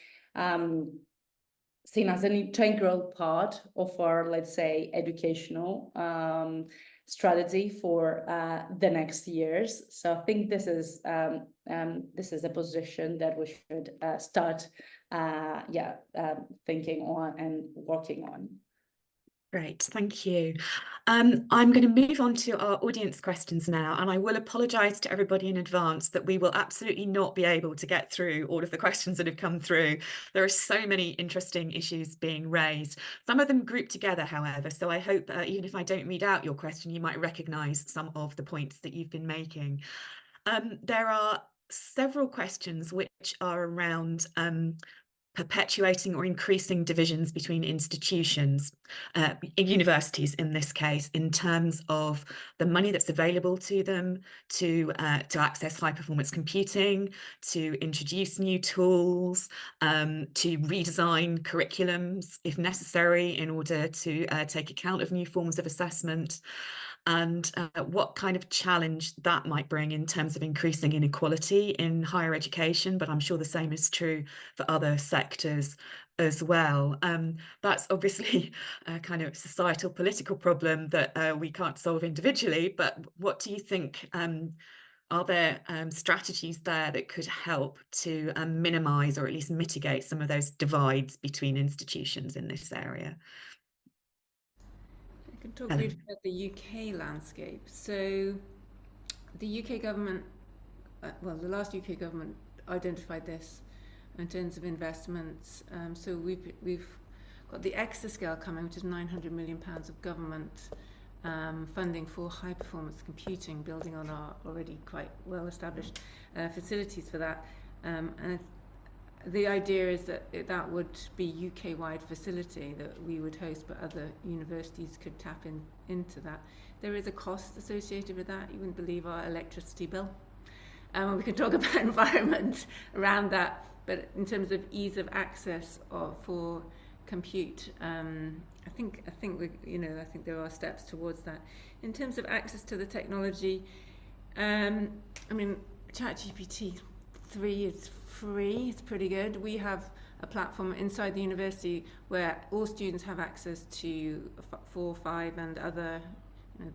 seen as an integral part of our, let's say, educational strategy for the next years. So I think this is a position that we should start thinking on and working on. Great, thank you. I'm going to move on to our audience questions now, and I will apologise to everybody in advance that we will absolutely not be able to get through all of the questions that have come through. There are so many interesting issues being raised, some of them grouped together, however, so I hope even if I don't read out your question, you might recognise some of the points that you've been making. There are several questions which are around perpetuating or increasing divisions between institutions, universities in this case, in terms of the money that's available to them to access high performance computing, to introduce new tools, to redesign curriculums if necessary in order to take account of new forms of assessment, and what kind of challenge that might bring in terms of increasing inequality in higher education, but I'm sure the same is true for other sectors as well. That's obviously a kind of societal political problem that we can't solve individually, but what do you think? Are there strategies there that could help to minimise or at least mitigate some of those divides between institutions in this area? I can talk briefly about the UK landscape. So the UK government, the last UK government identified this in terms of investments. So we've got the exascale coming, which is £900 million of government funding for high performance computing, building on our already quite well established facilities for that. And the idea is that that would be UK-wide facility that we would host, but other universities could tap into that. There is a cost associated with that. You wouldn't believe our electricity bill. We can talk about environment around that, but in terms of ease of access for compute, I think there are steps towards that. In terms of access to the technology, I mean, ChatGPT 3 is free. It's pretty good. We have a platform inside the university where all students have access to 4, 5, and other.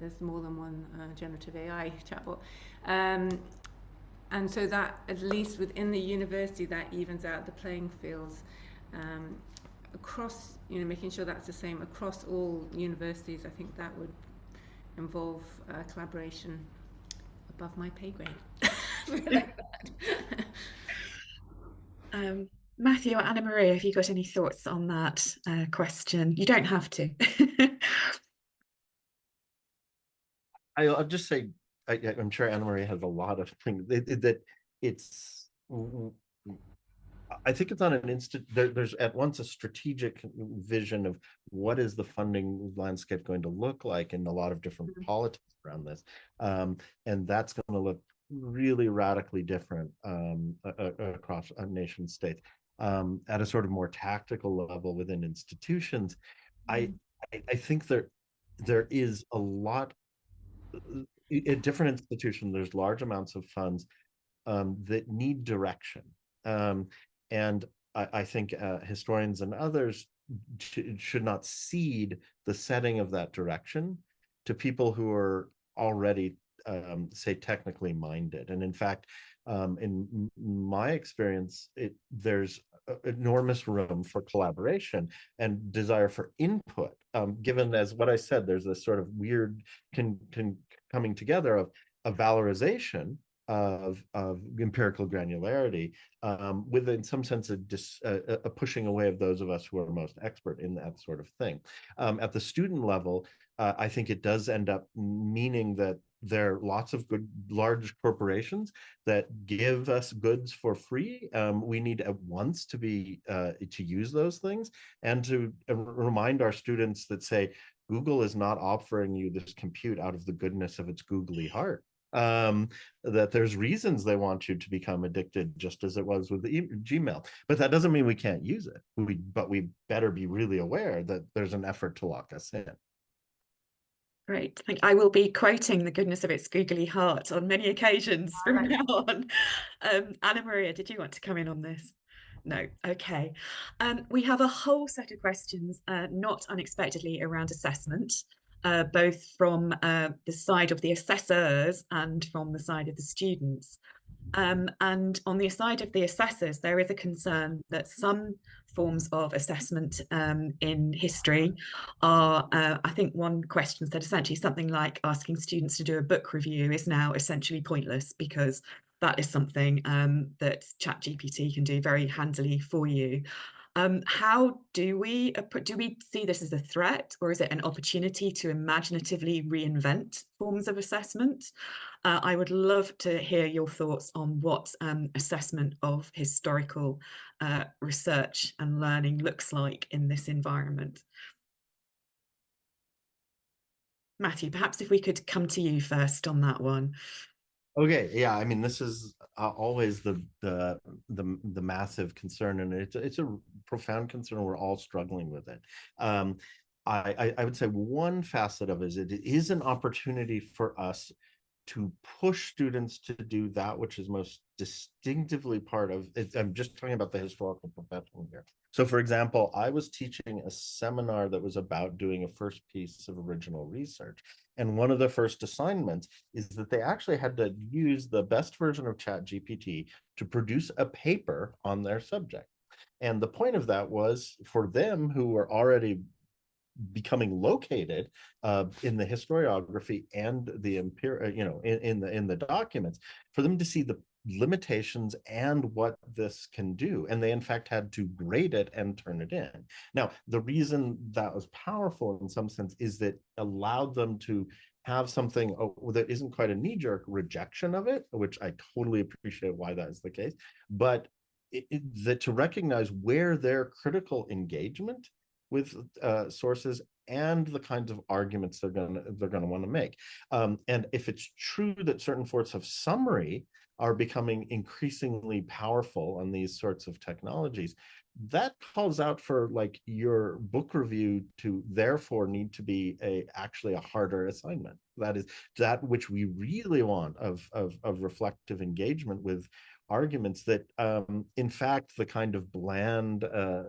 There's more than one generative AI chatbot. And so that, at least within the university, that evens out the playing fields across, making sure that's the same across all universities. I think that would involve collaboration above my pay grade. Like that. Matthew or Anna Maria, have you got any thoughts on that question? You don't have to. I'll just say, I'm sure Anna Maria has a lot of things that it's. I think it's on an there's at once a strategic vision of what is the funding landscape going to look like in a lot of different politics around this, and that's going to look really radically different across nation states. At a sort of more tactical level within institutions, I think there is a lot. At different institutions, there's large amounts of funds that need direction. And I think historians and others should not cede the setting of that direction to people who are already, say, technically minded. And in fact, in my experience, there's enormous room for collaboration and desire for input, given, as what I said, there's this sort of weird coming together of a valorization of empirical granularity, with, in some sense, a pushing away of those of us who are most expert in that sort of thing. At the student level, I think it does end up meaning that there are lots of good large corporations that give us goods for free. We need at once to use those things, and to remind our students that, say, Google is not offering you this compute out of the goodness of its googly heart. That there's reasons they want you to become addicted, just as it was with Gmail. But that doesn't mean we can't use it. But we better be really aware that there's an effort to lock us in. Great. I will be quoting the goodness of its googly heart on many occasions from now on. Anna Maria, did you want to come in on this? No. Okay. We have a whole set of questions, not unexpectedly, around assessment, both from the side of the assessors and from the side of the students. And on the side of the assessors, there is a concern that some forms of assessment in history are, I think one question said essentially something like asking students to do a book review is now essentially pointless, because that is something that ChatGPT can do very handily for you. How do we see this as a threat, or is it an opportunity to imaginatively reinvent forms of assessment? I would love to hear your thoughts on what assessment of historical research and learning looks like in this environment. Matthew, perhaps if we could come to you first on that one. Okay, yeah, I mean, this is always the massive concern, and it's a profound concern. We're all struggling with it. I would say one facet of it is an opportunity for us to push students to do that which is most distinctively part of it. I'm just talking about the historical profession here. So, for example, I was teaching a seminar that was about doing a first piece of original research. And one of the first assignments is that they actually had to use the best version of ChatGPT to produce a paper on their subject. And the point of that was for them, who were already becoming located in the historiography and the in the documents, for them to see limitations and what this can do. And they, in fact, had to grade it and turn it in. Now, the reason that was powerful in some sense is that allowed them to have something that isn't quite a knee-jerk rejection of it, which I totally appreciate why that is the case, but that to recognize where their critical engagement with sources and the kinds of arguments they're going to want to make. And if it's true that certain sorts of summary are becoming increasingly powerful on these sorts of technologies, that calls out for like your book review to therefore need to be actually a harder assignment. That is that which we really want of reflective engagement with arguments that in fact the kind of bland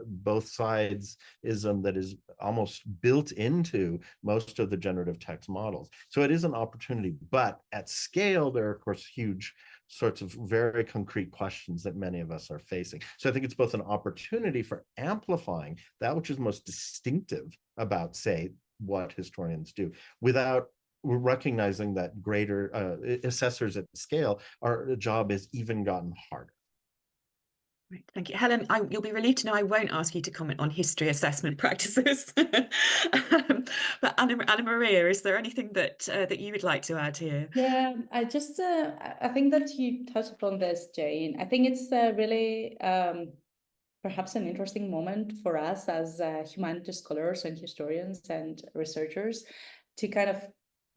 both sides ism that is almost built into most of the generative text models. So it is an opportunity, but at scale there are of course huge sorts of very concrete questions that many of us are facing. So I think it's both an opportunity for amplifying that which is most distinctive about, say, what historians do, without recognizing that greater assessors at scale, our job has even gotten harder. Right, thank you. Helen, you'll be relieved to know I won't ask you to comment on history assessment practices. But Anna Maria, is there anything that you would like to add here? Yeah, I just I think that you touched upon this, Jane. I think it's really perhaps an interesting moment for us as humanities scholars and historians and researchers to kind of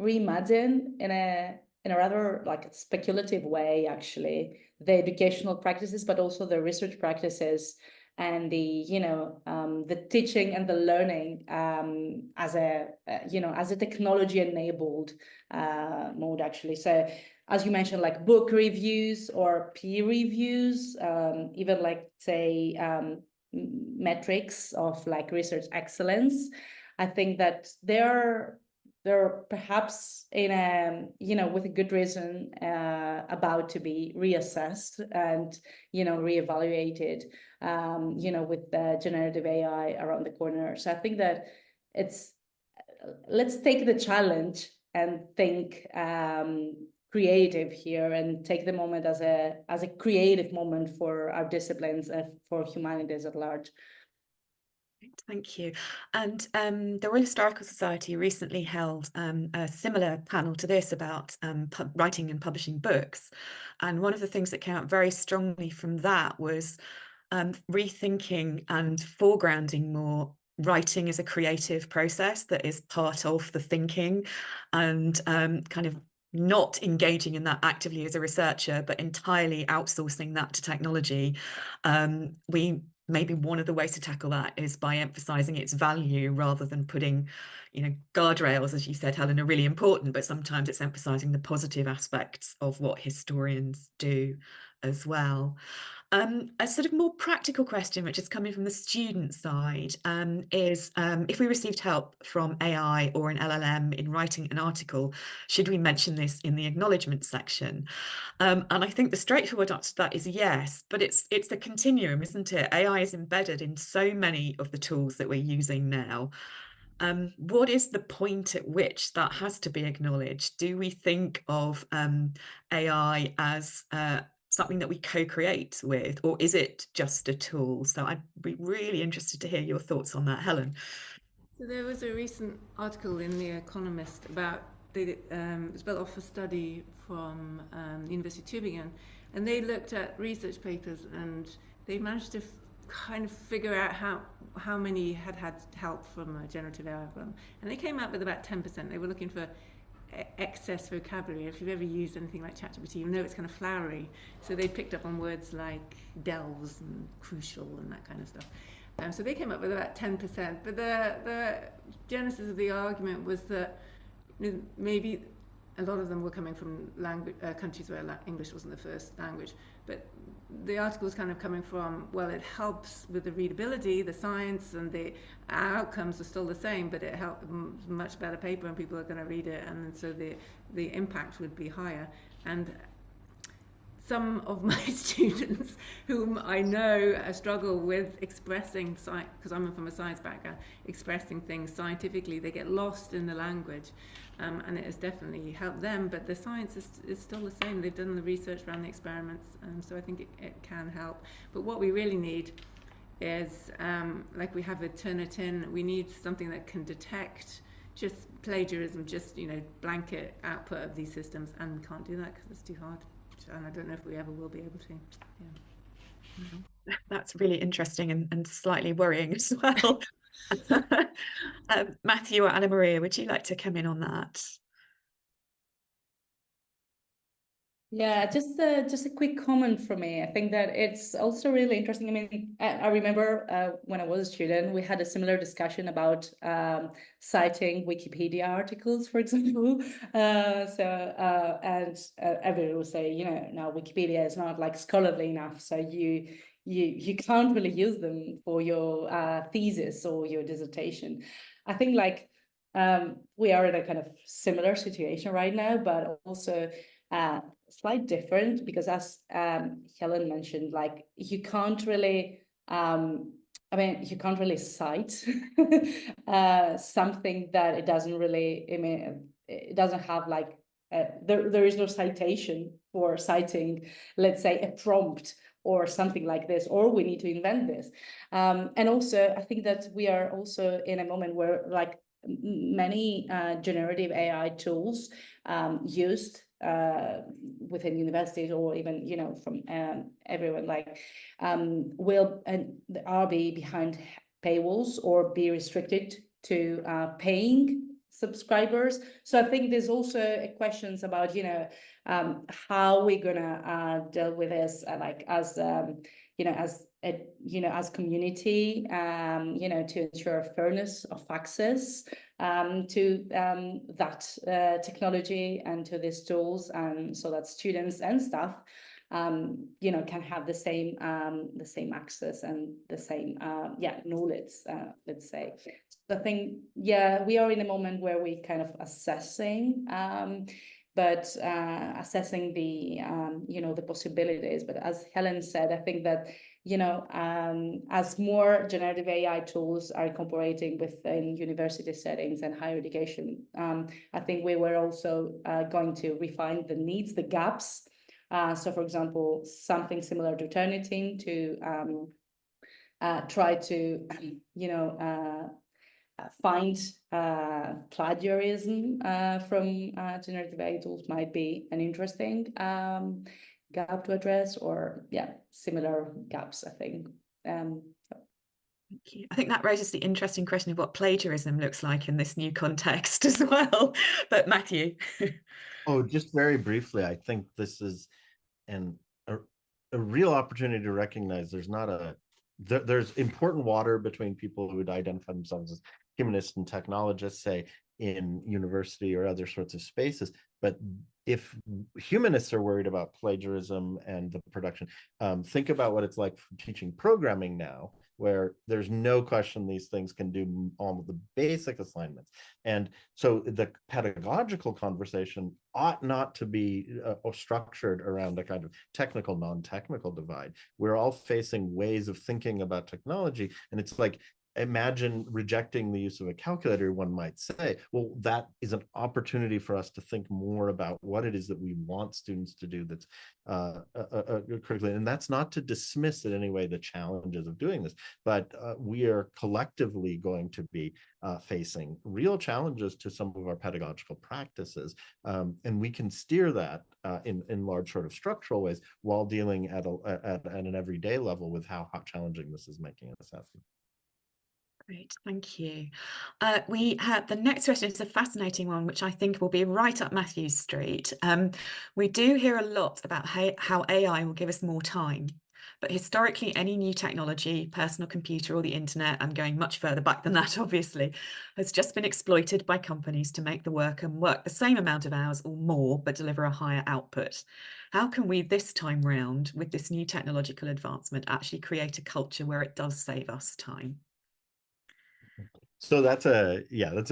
reimagine in a rather like speculative way, actually, the educational practices, but also the research practices and the the teaching and the learning as a as a technology enabled mode, actually. So as you mentioned, like book reviews or peer reviews, even like say metrics of like research excellence. I think that they're perhaps in a with a good reason about to be reassessed and reevaluated with the generative AI around the corner. So I think that let's take the challenge and think creative here and take the moment as a creative moment for our disciplines and for humanities at large. Thank you. And the Royal Historical Society recently held a similar panel to this about writing and publishing books. And one of the things that came out very strongly from that was rethinking and foregrounding more writing as a creative process that is part of the thinking, and kind of not engaging in that actively as a researcher, but entirely outsourcing that to technology. Maybe one of the ways to tackle that is by emphasizing its value rather than putting, guardrails, as you said, Helen, are really important, but sometimes it's emphasizing the positive aspects of what historians do as well. A sort of more practical question, which is coming from the student side, is if we received help from AI or an LLM in writing an article, should we mention this in the acknowledgement section? And I think the straightforward answer to that is yes, but it's a continuum, isn't it? AI is embedded in so many of the tools that we're using now. What is the point at which that has to be acknowledged? Do we think of AI as something that we co-create with, or is it just a tool? So I'd be really interested to hear your thoughts on that, Helen. So there was a recent article in The Economist about it was built off a study from the University of Tübingen, and they looked at research papers and they managed to kind of figure out how many had help from a generative AI program, and they came out with about 10%. They were looking for excess vocabulary. If you've ever used anything like ChatGPT, you know it's kind of flowery. So they picked up on words like delves and crucial and that kind of stuff. So they came up with about 10%. But the genesis of the argument was that maybe a lot of them were coming from countries where English wasn't the first language. But the article was kind of coming from, well, it helps with the readability, the science, and the outcomes are still the same, but it helps much better paper and people are going to read it, and so the impact would be higher. And some of my students whom I know struggle with expressing, because I'm from a science background, expressing things scientifically. They get lost in the language, and it has definitely helped them, but the science is still the same. They've done the research around the experiments, so I think it can help. But what we really need is, like we have with Turnitin, we need something that can detect just plagiarism, just, you know, blanket output of these systems, and we can't do that because it's too hard. And I don't know if we ever will be able to. Yeah. That's really interesting and slightly worrying as well. Matthew or Anna Maria, would you like to come in on that? Yeah, just a quick comment from me. I think that it's also really interesting. I mean, I remember when I was a student, we had a similar discussion about citing Wikipedia articles, for example. And everyone will say, you know, now Wikipedia is not like scholarly enough, so you can't really use them for your thesis or your dissertation. I think like we are in a kind of similar situation right now, but also slight different, because as Helen mentioned, like you can't really you can't really cite something that it doesn't really, I mean, it doesn't have like there is no citation for citing, let's say, a prompt or something like this, or we need to invent this. And also I think that we are also in a moment where like many generative AI tools used within universities, or even, you know, from everyone, like will and are be behind paywalls or be restricted to paying subscribers. So I think there's also questions about, you know, how we're gonna deal with this, like as you know, as a, you know, as community, you know, to ensure fairness of access to that technology and to these tools, and so that students and staff, you know, can have the same access and the same knowledge, let's say. So I think, yeah, we are in a moment where we kind of assessing assessing the you know, the possibilities. But as Helen said, I think that, you know, as more generative AI tools are incorporating within university settings and higher education, I think we were also going to refine the needs, the gaps. So, for example, something similar to Turnitin to try to, you know, find plagiarism from generative AI tools might be an interesting gap to address, or similar gaps, I think. Thank you. I think that raises the interesting question of what plagiarism looks like in this new context as well. But Matthew. Oh, just very briefly, I think this is a real opportunity to recognize there's important water between people who would identify themselves as humanists and technologists, say, in university or other sorts of spaces. But if humanists are worried about plagiarism and the production, think about what it's like for teaching programming now, where there's no question these things can do all of the basic assignments. And so the pedagogical conversation ought not to be structured around a kind of technical, non-technical divide. We're all facing ways of thinking about technology, and it's like, imagine rejecting the use of a calculator. One might say, well, that is an opportunity for us to think more about what it is that we want students to do that's critically, and that's not to dismiss in any way the challenges of doing this, but we are collectively going to be facing real challenges to some of our pedagogical practices, and we can steer that in large sort of structural ways while dealing at an everyday level with how challenging this is making an assessment. Great, thank you. We have the next question. Is a fascinating one, which I think will be right up Matthew's street. We do hear a lot about how AI will give us more time, but historically, any new technology, personal computer or the internet, and going much further back than that, obviously, has just been exploited by companies to make the worker work the same amount of hours or more, but deliver a higher output. How can we this time round, with this new technological advancement, actually create a culture where it does save us time? So that's a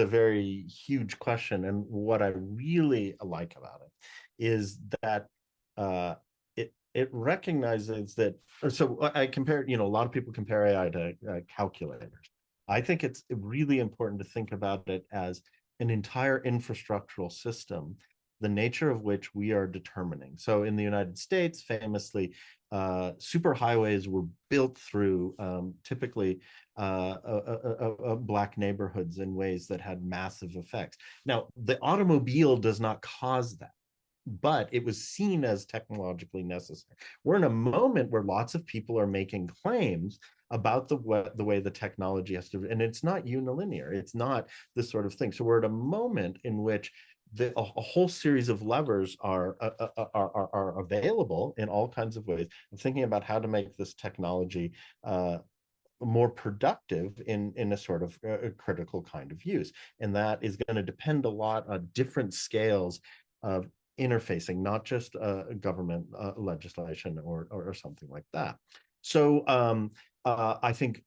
very huge question. And what I really like about it is that it recognizes that. So I compare, a lot of people compare AI to calculators. I think it's really important to think about it as an entire infrastructural system, the nature of which we are determining. So in the United States, famously, superhighways were built through typically Black neighborhoods in ways that had massive effects. Now, the automobile does not cause that, but it was seen as technologically necessary. We're in a moment where lots of people are making claims about the way the technology has to, and it's not unilinear. It's not this sort of thing. So we're at a moment in which a whole series of levers are available in all kinds of ways. I'm thinking about how to make this technology more productive in a sort of a critical kind of use. And that is going to depend a lot on different scales of interfacing, not just government legislation or something like that. So I think,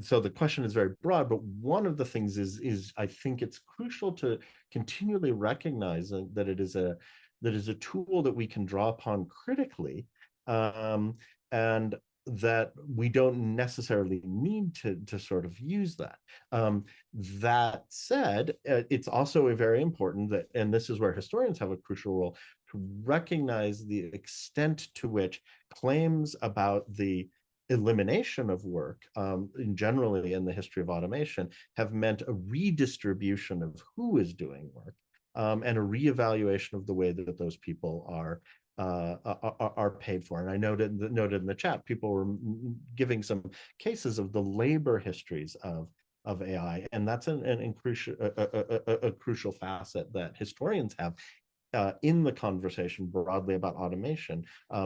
so the question is very broad, but one of the things is I think it's crucial to continually recognize that it is a tool that we can draw upon critically, and that we don't necessarily need to sort of use that. That said, it's also very important that, and this is where historians have a crucial role, to recognize the extent to which claims about the elimination of work, generally in the history of automation, have meant a redistribution of who is doing work, and a reevaluation of the way that those people are paid for. And I noted in the chat, people were giving some cases of the labor histories of AI, and that's a crucial facet that historians have in the conversation broadly about automation,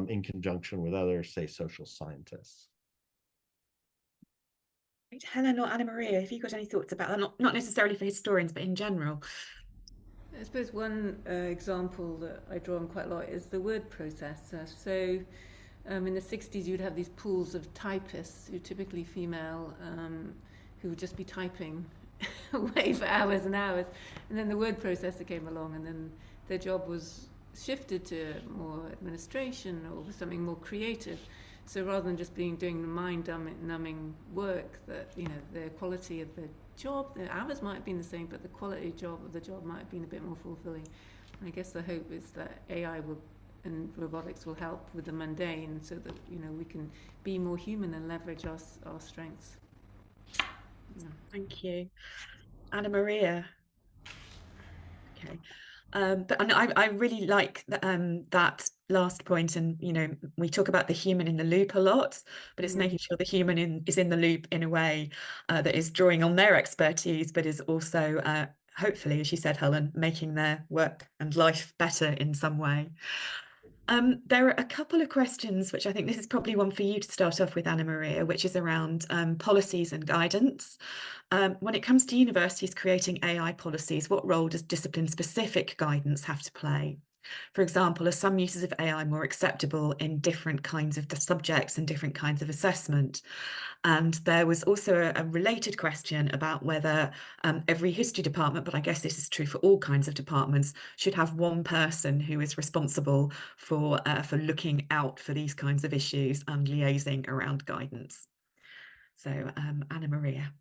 in conjunction with other, say, social scientists. Helen or Anna Maria, have you got any thoughts about that? Not necessarily for historians, but in general. I suppose one example that I draw on quite a lot is the word processor. So in the 60s, you'd have these pools of typists, who are typically female, who would just be typing away for hours and hours. And then the word processor came along, and then their job was shifted to more administration or something more creative. So rather than just doing the mind-numbing work, that the quality of the job, the hours might have been the same, but the quality of the job might have been a bit more fulfilling. And I guess the hope is that AI and robotics will help with the mundane, so that we can be more human and leverage our strengths. Yeah. Thank you, Anna Maria. Okay. But I really like that last point, and we talk about the human in the loop a lot, but it's making sure the human is in the loop in a way that is drawing on their expertise, but is also hopefully, as you said, Helen, making their work and life better in some way. There are a couple of questions, which I think this is probably one for you to start off with, Anna Maria, which is around policies and guidance. When it comes to universities creating AI policies, what role does discipline-specific guidance have to play? For example, are some uses of AI more acceptable in different kinds of subjects and different kinds of assessment? And there was also a related question about whether every history department, but I guess this is true for all kinds of departments, should have one person who is responsible for looking out for these kinds of issues and liaising around guidance. So Anna Maria.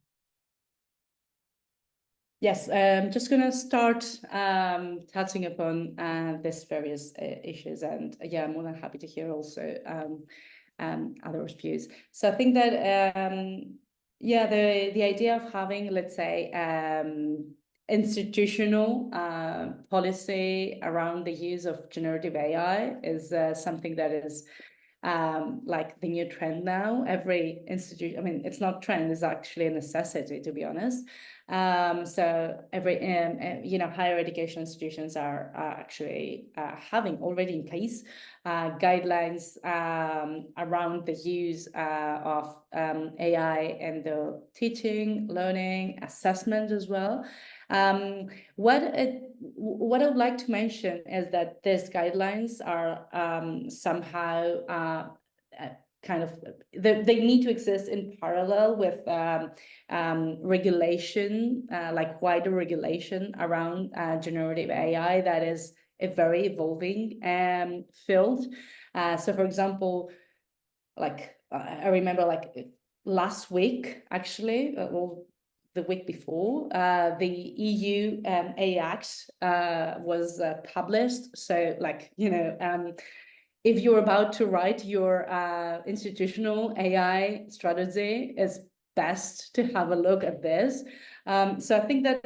Yes, just going to start touching upon these various issues, and yeah, I'm more than happy to hear also others' views. So I think that the idea of having, let's say, institutional policy around the use of generative AI is something that is like the new trend now. Every institution, I mean, it's not trend, it's actually a necessity, to be honest. So every higher education institutions are actually having already in place guidelines around the use of AI in the teaching, learning, assessment as well. What I would like to mention is that these guidelines are somehow kind of, they need to exist in parallel with regulation, like wider regulation around generative AI. That is a very evolving field. So for example, like I remember like last week, actually, or the week before, the EU AI Act was published. So like, if you're about to write your institutional AI strategy, it's best to have a look at this. So I think that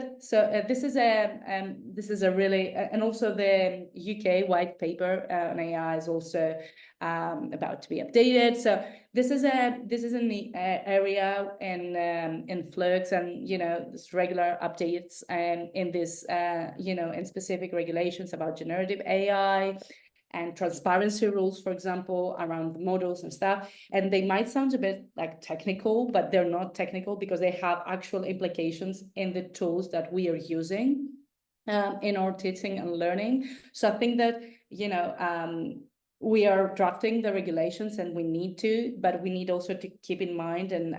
this is a really and also the UK white paper on AI is also about to be updated. So this is an area in flux, and there's regular updates in this in specific regulations about generative AI and transparency rules, for example, around the models and stuff. And they might sound a bit like technical, but they're not technical because they have actual implications in the tools that we are using in our teaching and learning. So I think that, we are drafting the regulations and we need to, but we need also to keep in mind and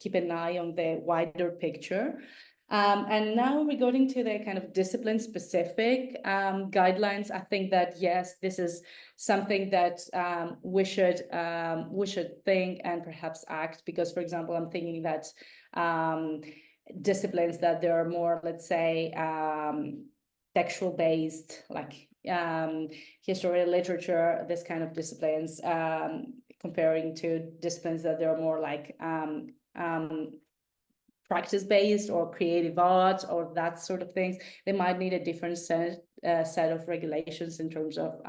keep an eye on the wider picture. And now regarding to the kind of discipline-specific guidelines, I think that yes, this is something that we should think and perhaps act, because, for example, I'm thinking that disciplines that there are more, let's say, textual-based, like history, literature, this kind of disciplines, comparing to disciplines that there are more like practice-based or creative arts or that sort of things, they might need a different set of regulations in terms of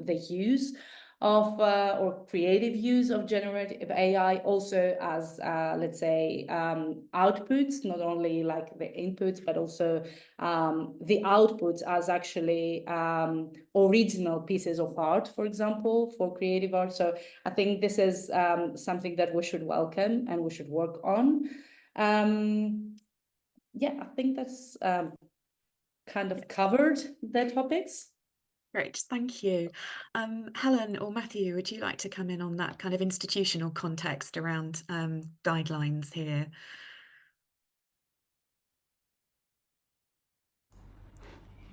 the use of or creative use of generative AI, also as let's say outputs, not only like the inputs, but also the outputs as actually original pieces of art, for example, for creative art. So I think this is something that we should welcome and we should work on. Yeah, I think that's kind of covered the topics. Great, thank you. Helen or Matthew, would you like to come in on that kind of institutional context around guidelines here?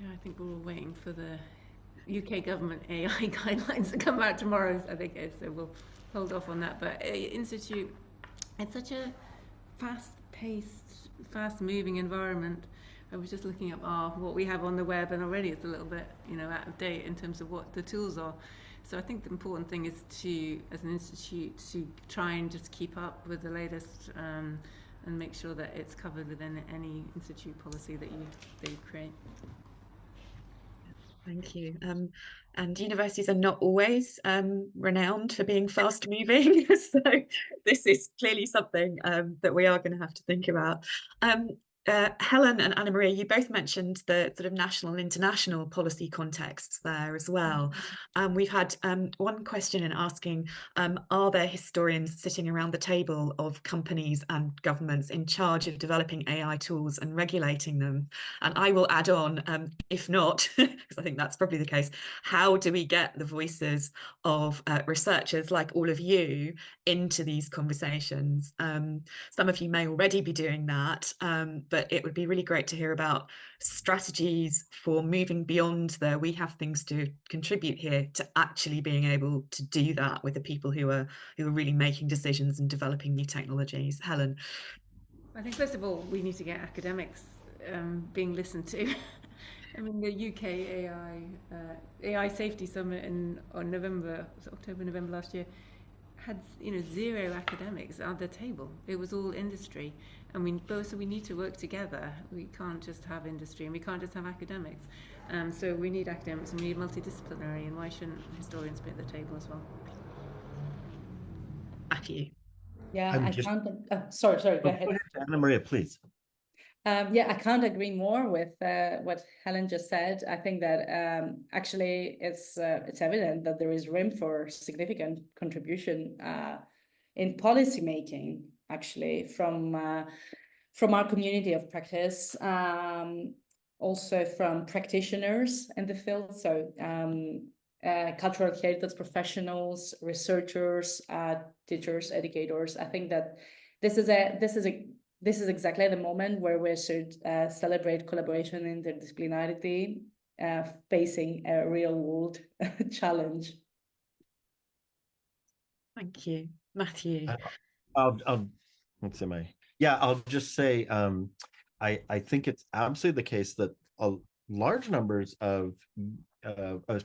Yeah, I think we're all waiting for the UK government AI guidelines to come out tomorrow, I think, so we'll hold off on that. But Institute, it's such a fast-paced, fast-moving environment. I was just looking up what we have on the web, and already it's a little bit, out of date in terms of what the tools are. So I think the important thing is to, as an institute, to try and just keep up with the latest and make sure that it's covered within any institute policy that you create. Thank you. And universities are not always renowned for being fast moving. So this is clearly something that we are going to have to think about. Helen and Anna Maria, you both mentioned the sort of national and international policy contexts there as well. We've had one question in asking, are there historians sitting around the table of companies and governments in charge of developing AI tools and regulating them? And I will add on, if not, because I think that's probably the case, how do we get the voices of researchers like all of you into these conversations? Some of you may already be doing that, but it would be really great to hear about strategies for moving beyond the we have things to contribute here to actually being able to do that with the people who are really making decisions and developing new technologies. Helen. I think first of all we need to get academics being listened to. I mean, the UK AI Safety Summit on October, November last year had 0 academics at the table. It was all industry, and so we need to work together. We can't just have industry and we can't just have academics. So we need academics and we need multidisciplinary, and why shouldn't historians be at the table as well? Matthew. Yeah, sorry, go ahead. Go ahead, Anna Maria, please. Yeah, I can't agree more with what Helen just said. I think that actually it's evident that there is room for significant contribution in policy making, actually, from our community of practice, also from practitioners in the field. So cultural heritage professionals, researchers, teachers, educators. I think that this is exactly the moment where we should celebrate collaboration and interdisciplinarity, facing a real world challenge. Thank you, Matthew. I'll let's see I'll just say I think it's absolutely the case that large numbers of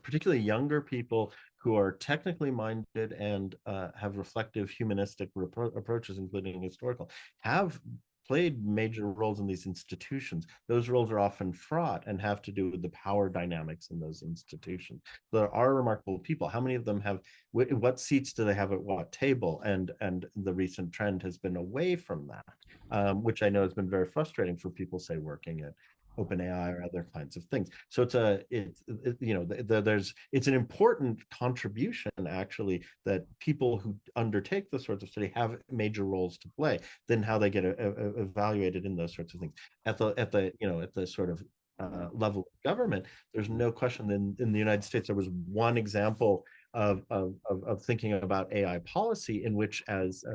particularly younger people who are technically minded and have reflective humanistic approaches, including historical, have played major roles in these institutions. Those roles are often fraught and have to do with the power dynamics in those institutions. There are remarkable people. How many of them have, what seats do they have at what table? And the recent trend has been away from that, which I know has been very frustrating for people, say, working at OpenAI or other kinds of things. So it's an important contribution, actually, that people who undertake this sorts of study have major roles to play. Then how they get evaluated in those sorts of things at the sort of level of government. There's no question that in the United States there was one example of thinking about AI policy in which, as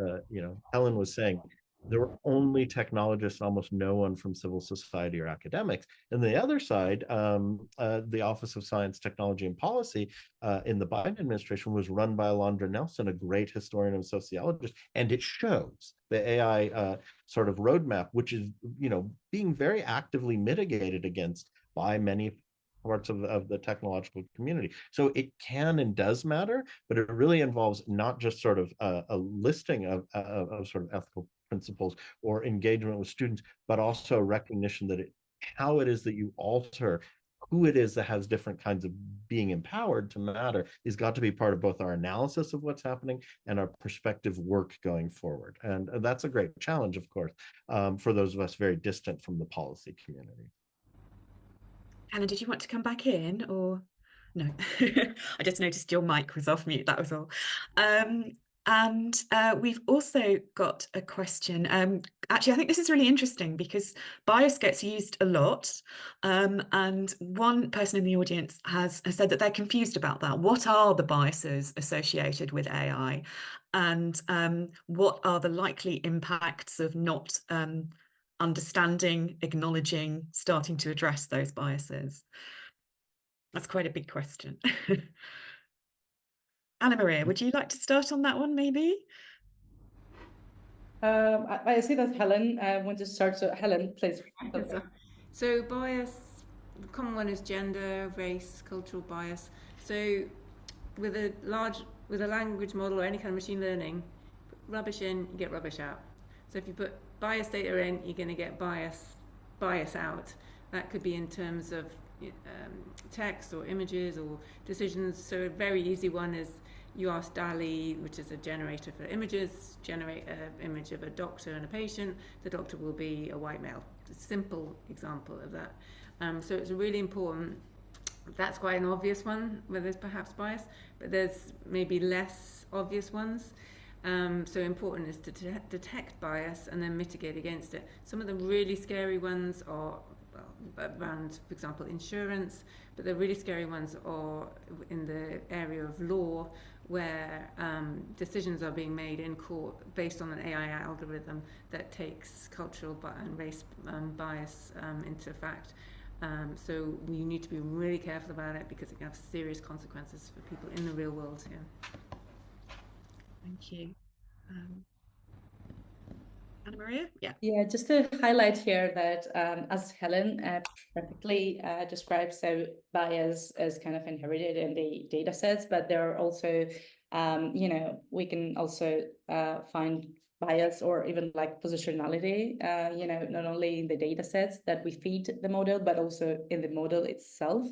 Helen was saying, there were only technologists, almost no one from civil society or academics. And the other side, the Office of Science, Technology, and Policy in the Biden administration was run by Alondra Nelson, a great historian and sociologist. And it shows the AI sort of roadmap, which is, being very actively mitigated against by many parts of the technological community. So it can and does matter, but it really involves not just sort of a listing of sort of ethical principles or engagement with students, but also recognition that how it is that you alter who it is that has different kinds of being empowered to matter is got to be part of both our analysis of what's happening and our prospective work going forward. And that's a great challenge, of course, for those of us very distant from the policy community. Helen, did you want to come back in or no? I just noticed your mic was off mute, that was all. And we've also got a question. Actually, I think this is really interesting because bias gets used a lot. And one person in the audience has said that they're confused about that. What are the biases associated with AI? And what are the likely impacts of not understanding, acknowledging, starting to address those biases? That's quite a big question. Anna Maria, would you like to start on that one, maybe? I see that Helen wants to start, so Helen, please. So bias, the common one is gender, race, cultural bias. So with a language model or any kind of machine learning, rubbish in, you get rubbish out. So if you put bias data in, you're going to get bias out. That could be in terms of text or images or decisions. So a very easy one is you ask DALL-E, which is a generator for images, generate an image of a doctor and a patient. The doctor will be a white male. It's a simple example of that. So it's really important. That's quite an obvious one where there's perhaps bias, but there's maybe less obvious ones. So important is to detect bias and then mitigate against it. Some of the really scary ones are around, for example, insurance, but the really scary ones are in the area of law, where decisions are being made in court based on an AI algorithm that takes cultural and race bias into fact. So we need to be really careful about it because it can have serious consequences for people in the real world here. Thank you. Anna Maria? Yeah, just to highlight here that as Helen perfectly describes, so bias is kind of inherited in the data sets, but there are also, we can also find bias or even like positionality, not only in the data sets that we feed the model, but also in the model itself,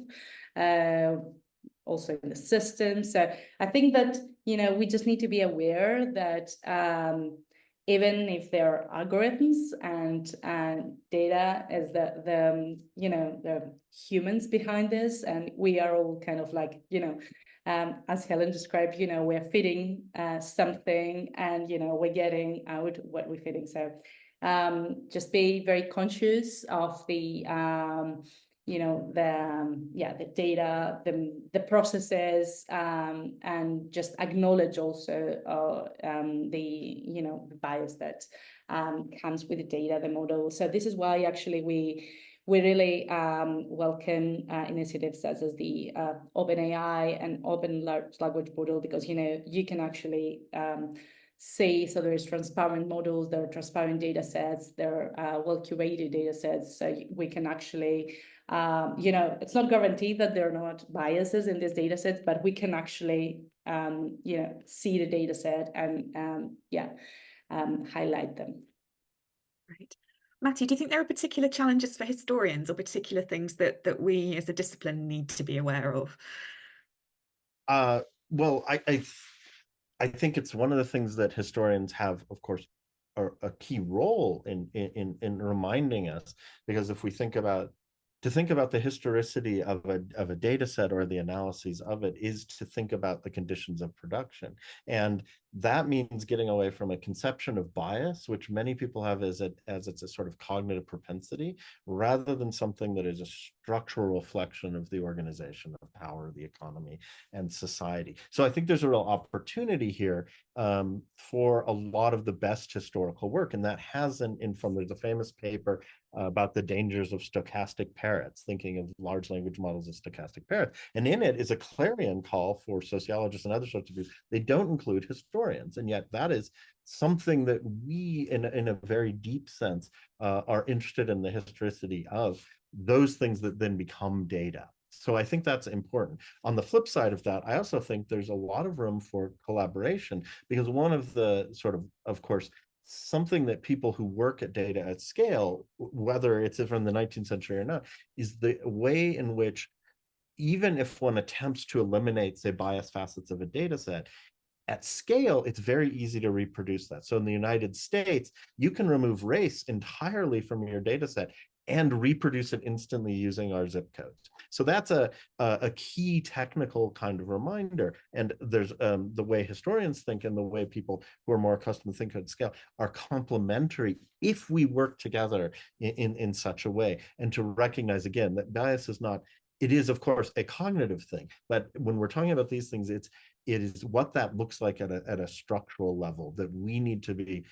also in the system. So I think that, we just need to be aware that even if there are algorithms and data as the humans behind this, and we are all kind of like, as Helen described, we're feeding something and, we're getting out what we're feeding. So just be very conscious of the the data, the processes, and just acknowledge also the bias that comes with the data, the model. So this is why actually we really welcome initiatives such as the OpenAI and Open Large Language Model, because you can actually see, so there's transparent models, there are transparent data sets, there are well-curated data sets, so we can actually it's not guaranteed that there are not biases in these data sets, but we can actually see the data set and highlight them. Right. Matthew, do you think there are particular challenges for historians or particular things that we as a discipline need to be aware of? Well, I think it's one of the things that historians have, of course, a key role in reminding us, because if we think about the historicity of a data set or the analyses of it is to think about the conditions of production. And that means getting away from a conception of bias, which many people have as it's a sort of cognitive propensity, rather than something that is a structural reflection of the organization of power, the economy, and society. So I think there's a real opportunity here for a lot of the best historical work. And that has there's a famous paper about the dangers of stochastic parrots, thinking of large language models as stochastic parrots. And in it is a clarion call for sociologists and other sorts of groups. They don't include historians, and yet that is something that we, in a very deep sense, are interested in the historicity of those things that then become data. So I think that's important. On the flip side of that, I also think there's a lot of room for collaboration, because one of the sort of course, something that people who work at data at scale, whether it's from the 19th century or not, is the way in which, even if one attempts to eliminate, say, bias facets of a data set, at scale, it's very easy to reproduce that. So in the United States, you can remove race entirely from your data set and reproduce it instantly using our zip codes. So that's a key technical kind of reminder. And there's the way historians think and the way people who are more accustomed to think at scale are complementary if we work together in such a way. And to recognize, again, that bias is not, it is, of course, a cognitive thing. But when we're talking about these things, it is what that looks like at a structural level that we need to be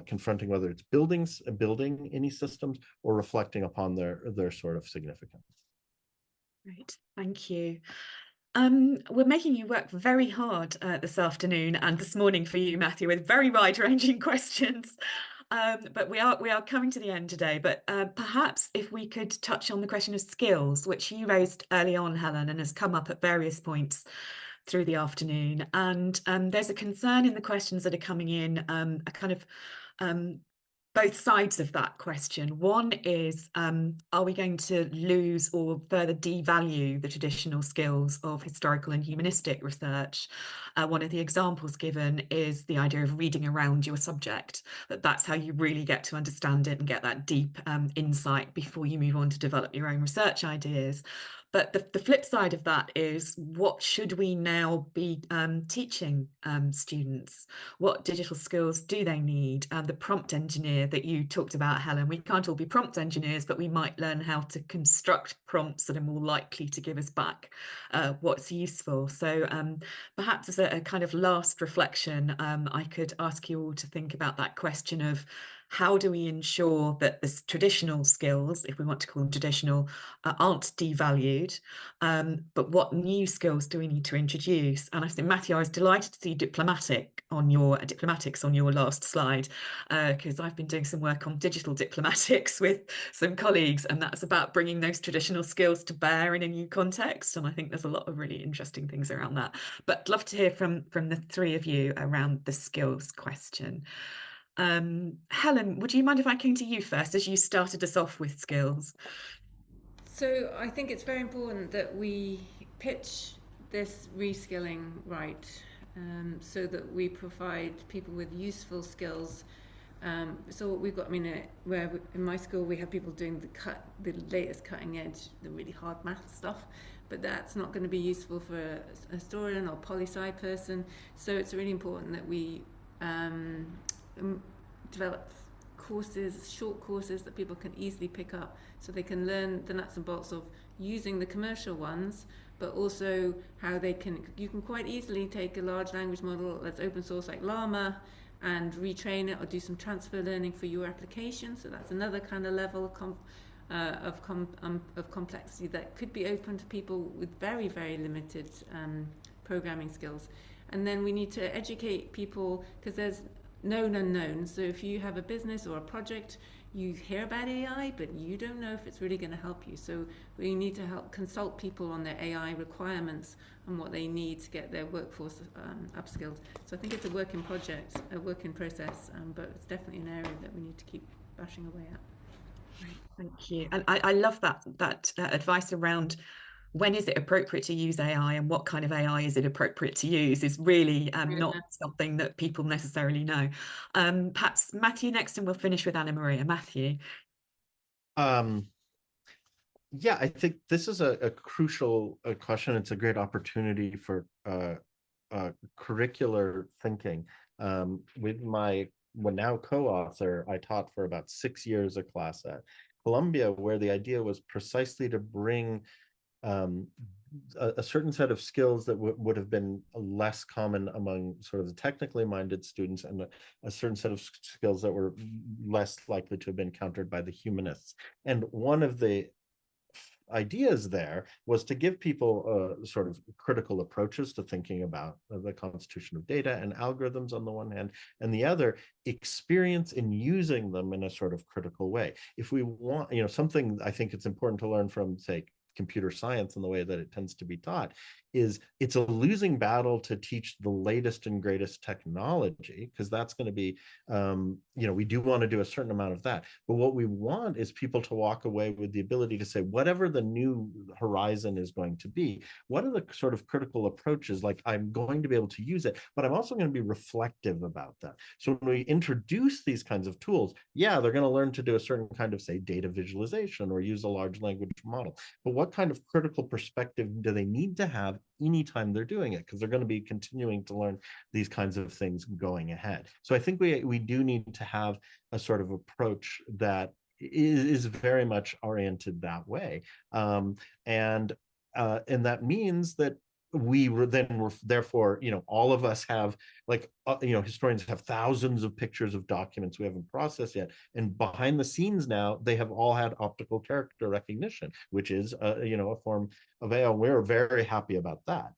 confronting, whether it's building any systems or reflecting upon their sort of significance. Right, thank you. We're making you work very hard this afternoon and this morning for you, Matthew, with very wide-ranging questions. But we are coming to the end today. But perhaps if we could touch on the question of skills, which you raised early on, Helen, and has come up at various points through the afternoon. And there's a concern in the questions that are coming in, a kind of both sides of that question. One is, are we going to lose or further devalue the traditional skills of historical and humanistic research? One of the examples given is the idea of reading around your subject, that's how you really get to understand it and get that deep insight before you move on to develop your own research ideas. But the flip side of that is, what should we now be teaching students? What digital skills do they need? The prompt engineer that you talked about, Helen, we can't all be prompt engineers, but we might learn how to construct prompts that are more likely to give us back what's useful. So perhaps as a kind of last reflection, I could ask you all to think about that question of, how do we ensure that the traditional skills, if we want to call them traditional, aren't devalued? But what new skills do we need to introduce? And I think, Matthew, I was delighted to see diplomatics on your last slide, because I've been doing some work on digital diplomatics with some colleagues, and that's about bringing those traditional skills to bear in a new context. And I think there's a lot of really interesting things around that. But I'd love to hear from the three of you around the skills question. Helen, would you mind if I came to you first, as you started us off with skills? So I think it's very important that we pitch this reskilling right, so that we provide people with useful skills. So what we've got, where in my school we have people doing the latest cutting edge, the really hard math stuff, but that's not going to be useful for a historian or poli-sci person. So it's really important that we develop short courses that people can easily pick up, so they can learn the nuts and bolts of using the commercial ones, but also how you can quite easily take a large language model that's open source like Llama and retrain it or do some transfer learning for your application. So that's another kind of level of complexity that could be open to people with very, very limited programming skills. And then we need to educate people, because there's known unknowns. So if you have a business or a project, you hear about AI, but you don't know if it's really going to help you. So we need to help consult people on their AI requirements and what they need to get their workforce upskilled. So I think it's a work in project, a work in process, but it's definitely an area that we need to keep bashing away at. Thank you. And I love that advice around when is it appropriate to use AI and what kind of AI is it appropriate to use is really not something that people necessarily know. Perhaps Matthew next, and we'll finish with Anna Maria. Matthew. Yeah, I think this is a crucial question. It's a great opportunity for curricular thinking. With my now co-author, I taught for about 6 years a class at Columbia, where the idea was precisely to bring a certain set of skills that would have been less common among sort of the technically minded students, and a certain set of skills that were less likely to have been countered by the humanists. And one of the ideas there was to give people sort of critical approaches to thinking about the constitution of data and algorithms on the one hand, and the other, experience in using them in a sort of critical way. If we want, something I think it's important to learn from, say, computer science and the way that it tends to be taught is it's a losing battle to teach the latest and greatest technology, because that's going to be, we do want to do a certain amount of that. But what we want is people to walk away with the ability to say, whatever the new horizon is going to be, what are the sort of critical approaches? Like, I'm going to be able to use it, but I'm also going to be reflective about that. So when we introduce these kinds of tools, yeah, they're going to learn to do a certain kind of, say, data visualization or use a large language model. But what kind of critical perspective do they need to have anytime they're doing it? Because they're going to be continuing to learn these kinds of things going ahead. So I think we do need to have a sort of approach that is very much oriented that way. And that means that therefore, all of us have, like, historians have thousands of pictures of documents we haven't processed yet, and behind the scenes now they have all had optical character recognition, which is a form of AI. We're very happy about that.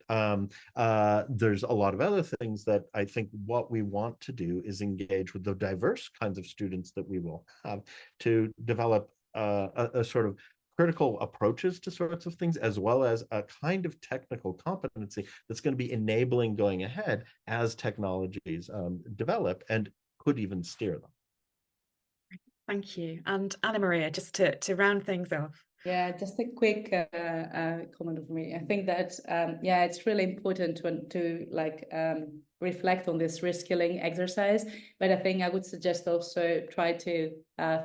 There's a lot of other things that I think what we want to do is engage with the diverse kinds of students that we will have to develop a sort of critical approaches to sorts of things, as well as a kind of technical competency that's going to be enabling going ahead as technologies develop, and could even steer them. Thank you. And Anna Maria, just to round things off. Yeah, just a quick comment from me. I think that it's really important to reflect on this reskilling exercise. But I think I would suggest also try to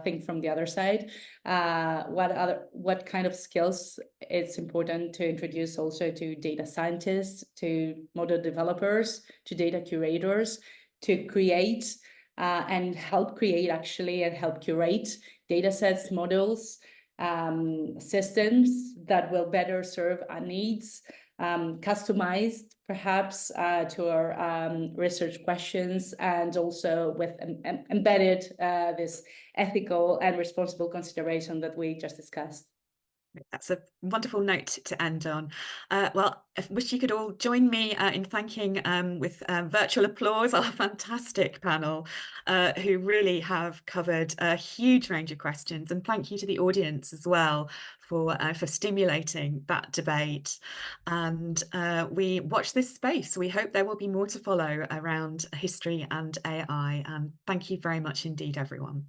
think from the other side. What kind of skills it's important to introduce also to data scientists, to model developers, to data curators, to create and help create and help curate data sets, models, systems that will better serve our needs, customized perhaps to our research questions, and also with embedded this ethical and responsible consideration that we just discussed. That's a wonderful note to end on. Well, I wish you could all join me in thanking with virtual applause our fantastic panel, who really have covered a huge range of questions. And thank you to the audience as well for stimulating that debate. And we watch this space. We hope there will be more to follow around history and AI. And thank you very much indeed, everyone.